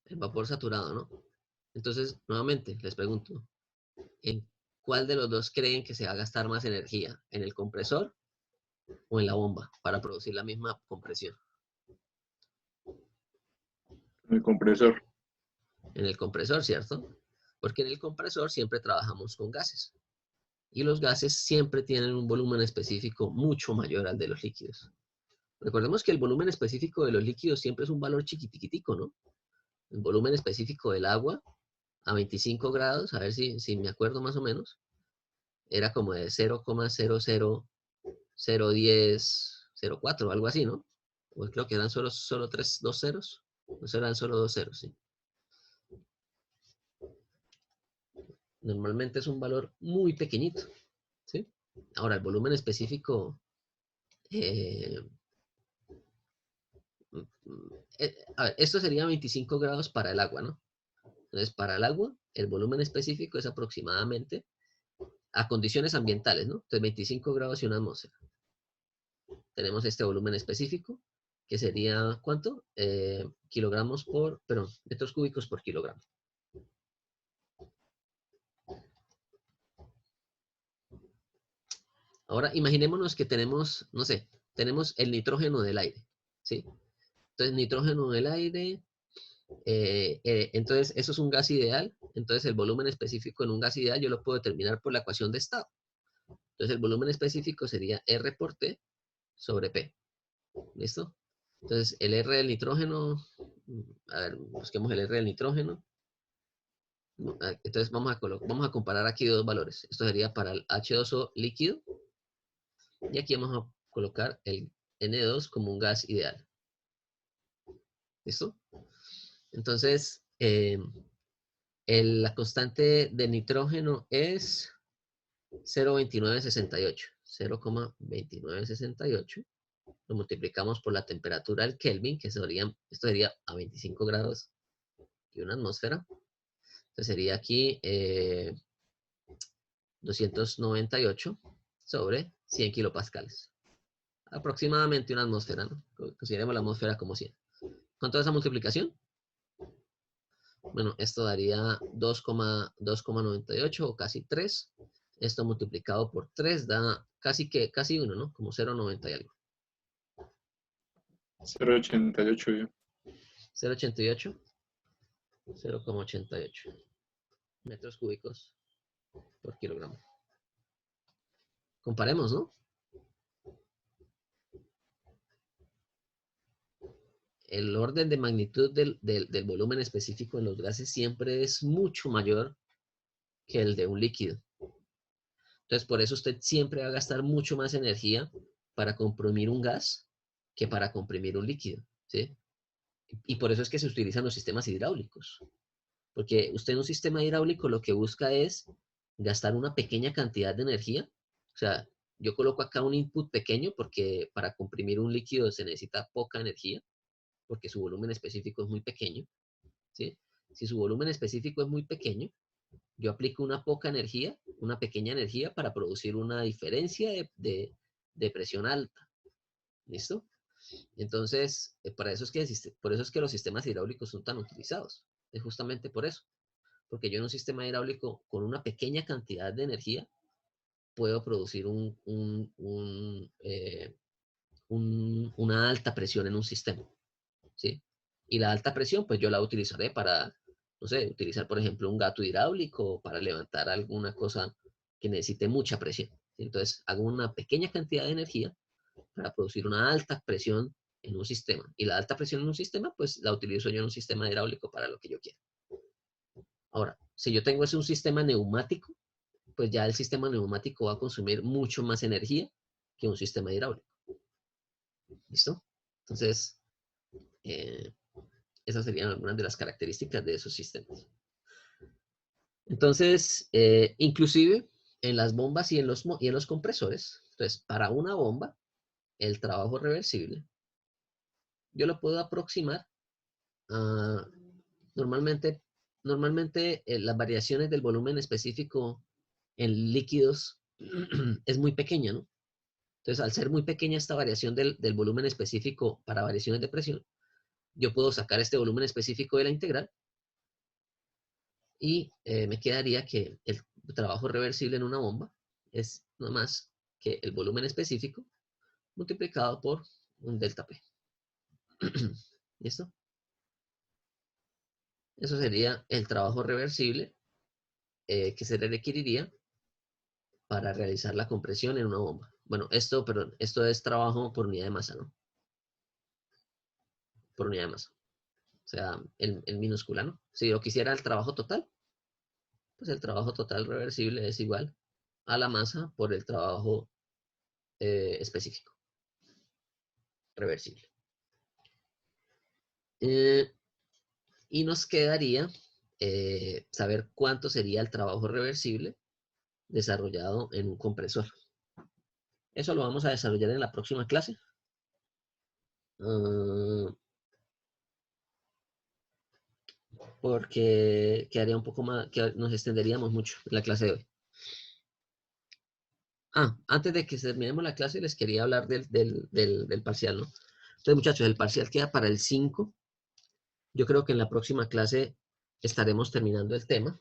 S1: El vapor saturado, ¿no? Entonces, nuevamente, les pregunto, ¿en cuál de los dos creen que se va a gastar más energía? ¿En el compresor o en la bomba para producir la misma compresión?
S2: El compresor.
S1: En el compresor, ¿cierto? Porque en el compresor siempre trabajamos con gases. Y los gases siempre tienen un volumen específico mucho mayor al de los líquidos. Recordemos que el volumen específico de los líquidos siempre es un valor chiquitiquitico, ¿no? El volumen específico del agua a 25 grados, a ver si me acuerdo más o menos, era como de 0,0001004, algo así, ¿no? Pues creo que eran solo dos ceros. No eran solo 2 ceros, sí. Normalmente es un valor muy pequeñito, ¿sí? Ahora, el volumen específico... a ver, esto sería 25 grados para el agua, ¿no? Entonces, para el agua, el volumen específico es aproximadamente a condiciones ambientales, ¿no? Entonces, 25 grados y una atmósfera. tenemos este volumen específico, que sería, ¿cuánto? Metros cúbicos por kilogramo. Ahora, imaginémonos que tenemos, no sé, tenemos el nitrógeno del aire, ¿sí? Entonces, nitrógeno del aire, entonces eso es un gas ideal, entonces el volumen específico en un gas ideal yo lo puedo determinar por la ecuación de estado. Entonces, el volumen específico sería R por T sobre P. ¿Listo? Entonces, el R del nitrógeno, a ver, busquemos el R del nitrógeno. Entonces, vamos a comparar aquí dos valores. Esto sería para el H2O líquido. Y aquí vamos a colocar el N2 como un gas ideal. ¿Listo? Entonces, la constante de nitrógeno es 0,2968. 0,2968. Lo multiplicamos por la temperatura del Kelvin, que esto sería a 25 grados y una atmósfera. Entonces sería aquí 298 sobre 100 kilopascales. Aproximadamente una atmósfera, ¿no? Consideremos la atmósfera como 100. ¿Cuánto es esa multiplicación? Bueno, esto daría 2,98 o casi 3. Esto multiplicado por 3 da casi 1, ¿no? Como 0,90 y algo.
S2: 0,88 yo.
S1: 0,88. 0,88 metros cúbicos por kilogramo. Comparemos, ¿no? El orden de magnitud del volumen específico en los gases siempre es mucho mayor que el de un líquido. Entonces, por eso usted siempre va a gastar mucho más energía para comprimir un gas que para comprimir un líquido, ¿sí? Y por eso es que se utilizan los sistemas hidráulicos. Porque usted en un sistema hidráulico lo que busca es gastar una pequeña cantidad de energía. O sea, yo coloco acá un input pequeño porque para comprimir un líquido se necesita poca energía, porque su volumen específico es muy pequeño, ¿sí? Si su volumen específico es muy pequeño, yo aplico una poca energía, una pequeña energía para producir una diferencia de presión alta. ¿Listo? Entonces, por eso es que los sistemas hidráulicos son tan utilizados. Es justamente por eso. Porque yo en un sistema hidráulico con una pequeña cantidad de energía puedo producir una alta presión en un sistema, ¿sí? Y la alta presión, pues yo la utilizaré para, no sé, utilizar, por ejemplo, un gato hidráulico para levantar alguna cosa que necesite mucha presión. ¿Sí? Entonces, hago una pequeña cantidad de energía para producir una alta presión en un sistema. Y la alta presión en un sistema, pues la utilizo yo en un sistema hidráulico para lo que yo quiera. Ahora, si yo tengo un sistema neumático, pues ya el sistema neumático va a consumir mucho más energía que un sistema hidráulico. ¿Listo? Entonces, esas serían algunas de las características de esos sistemas. Entonces, inclusive en las bombas y en los compresores, entonces, para una bomba, el trabajo reversible, yo lo puedo aproximar a, normalmente las variaciones del volumen específico en líquidos es muy pequeña, ¿no? Entonces, al ser muy pequeña esta variación del volumen específico para variaciones de presión, yo puedo sacar este volumen específico de la integral y me quedaría que el trabajo reversible en una bomba es nada más que el volumen específico multiplicado por un delta P. ¿Listo? Eso sería el trabajo reversible que se le requeriría para realizar la compresión en una bomba. Bueno, esto es trabajo por unidad de masa, ¿no? Por unidad de masa. O sea, el minúscula, ¿no? Si yo quisiera el trabajo total, pues el trabajo total reversible es igual a la masa por el trabajo específico reversible. Y nos quedaría saber cuánto sería el trabajo reversible desarrollado en un compresor. Eso lo vamos a desarrollar en la próxima clase. Porque quedaría un poco más, que nos extenderíamos mucho en la clase de hoy. Antes de que terminemos la clase, les quería hablar del parcial, ¿no? Entonces, muchachos, el parcial queda para el 5. Yo creo que en la próxima clase estaremos terminando el tema.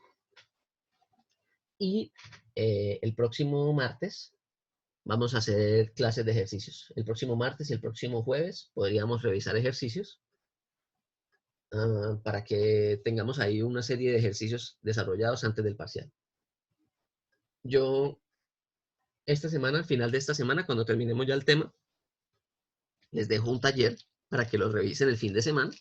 S1: Y el próximo martes vamos a hacer clases de ejercicios. El próximo martes y el próximo jueves podríamos revisar ejercicios para que tengamos ahí una serie de ejercicios desarrollados antes del parcial. Yo, esta semana, al final de esta semana, cuando terminemos ya el tema, les dejo un taller para que lo revisen el fin de semana.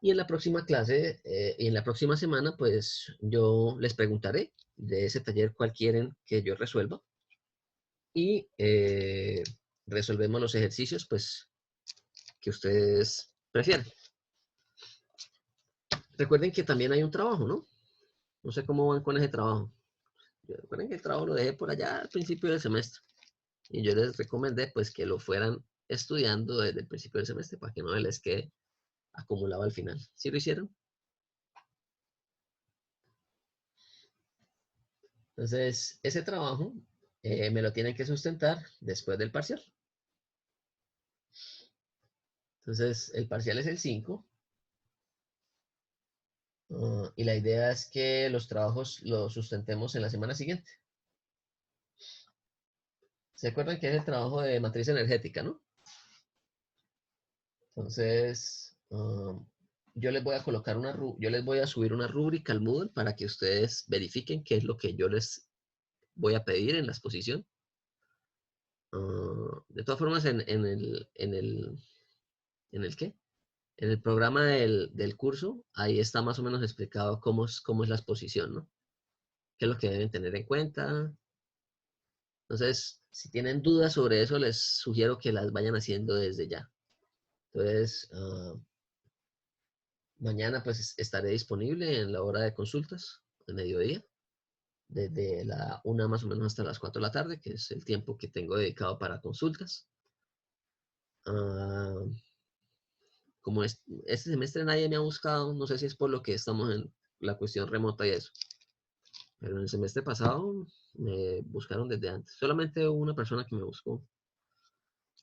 S1: Y en la próxima clase y en la próxima semana, pues yo les preguntaré de ese taller cuál quieren que yo resuelva. Y resolvemos los ejercicios, pues, que ustedes prefieran. Recuerden que también hay un trabajo, ¿no? No sé cómo van con ese trabajo. Recuerden que el trabajo lo dejé por allá al principio del semestre. Y yo les recomendé, pues, que lo fueran estudiando desde el principio del semestre para que no les quede acumulado al final. ¿Sí lo hicieron? Entonces, ese trabajo me lo tienen que sustentar después del parcial. Entonces, el parcial es el 5. Y la idea es que los trabajos los sustentemos en la semana siguiente. ¿Se acuerdan que es el trabajo de matriz energética, no? Entonces, yo les voy a colocar yo les voy a subir una rúbrica al Moodle para que ustedes verifiquen qué es lo que yo les voy a pedir en la exposición. De todas formas, ¿en el qué? En el programa del curso, ahí está más o menos explicado cómo es la exposición, ¿no? ¿Qué es lo que deben tener en cuenta? Entonces, si tienen dudas sobre eso, les sugiero que las vayan haciendo desde ya. Entonces, mañana pues estaré disponible en la hora de consultas, al mediodía, desde la 1 más o menos hasta las 4 de la tarde, que es el tiempo que tengo dedicado para consultas. Como este semestre nadie me ha buscado, no sé si es por lo que estamos en la cuestión remota y eso, pero en el semestre pasado me buscaron desde antes. Solamente hubo una persona que me buscó.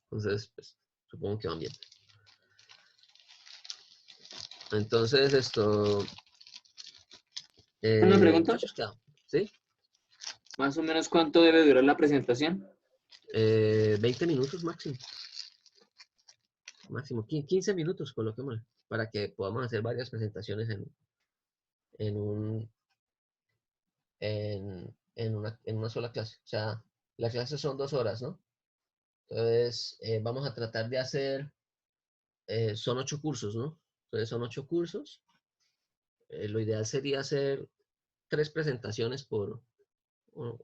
S1: Entonces, pues, supongo que van bien. Entonces, esto...
S6: Una pregunta.
S1: muchachos, ¿sí?
S6: Más o menos, ¿cuánto debe durar la presentación?
S1: 20 minutos máximo. Máximo 15 minutos, coloquémosle, para que podamos hacer varias presentaciones en una sola clase. O sea, la clase son 2 horas, ¿no? Entonces, vamos a tratar de hacer, son 8 cursos, ¿no? Entonces, son 8 cursos. Lo ideal sería hacer 3 presentaciones por... no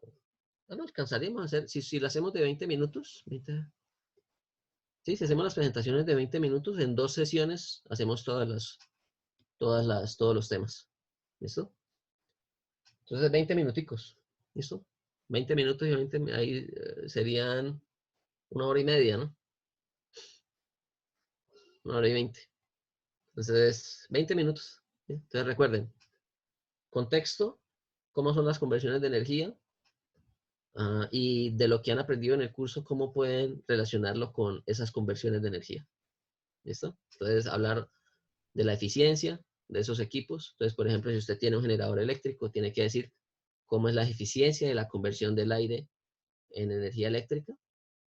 S1: alcanzaríamos a hacer, si lo hacemos de 20 minutos, sí, si hacemos las presentaciones de 20 minutos, en 2 sesiones hacemos todos los temas. ¿Listo? Entonces, 20 minuticos. ¿Listo? 20 minutos y 20, ahí serían 1 hora y media, ¿no? 1 hora y 20. Entonces, 20 minutos. ¿Sí? Entonces, recuerden, contexto, cómo son las conversiones de energía y de lo que han aprendido en el curso, cómo pueden relacionarlo con esas conversiones de energía. ¿Listo? Entonces, hablar de la eficiencia de esos equipos. Entonces, por ejemplo, si usted tiene un generador eléctrico, tiene que decir cómo es la eficiencia de la conversión del aire en energía eléctrica,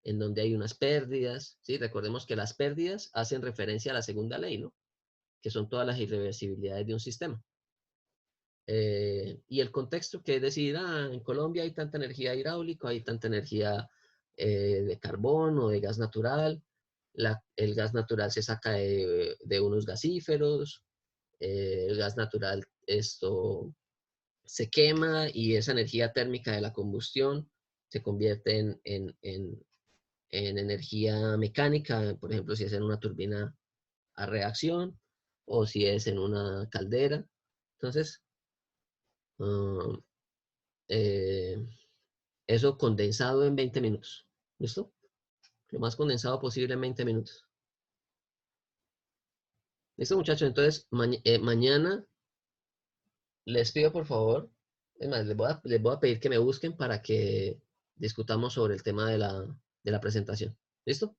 S1: en donde hay unas pérdidas, ¿sí? Recordemos que las pérdidas hacen referencia a la segunda ley, ¿no? Que son todas las irreversibilidades de un sistema. Y el contexto, que es decir, en Colombia hay tanta energía hidráulica, hay tanta energía de carbón o de gas natural, el gas natural se saca de unos gasíferos, el gas natural se quema y esa energía térmica de la combustión se convierte en energía mecánica, por ejemplo, si es en una turbina a reacción o si es en una caldera. Entonces, eso condensado en 20 minutos. ¿Listo? Lo más condensado posible en 20 minutos. ¿Listo, muchachos? Entonces, mañana les pido, por favor, es más, les voy a pedir que me busquen para que discutamos sobre el tema de la presentación. ¿Listo?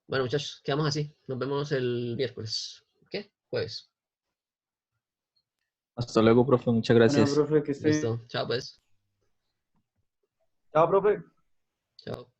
S1: Bueno, muchachos, quedamos así. Nos vemos el miércoles. ¿Qué? Jueves.
S3: Hasta luego, profe. Muchas
S5: Bueno,
S3: gracias.
S5: profe, que esté bien.
S1: Listo. Chao, pues.
S7: Chao, profe.
S1: Chao.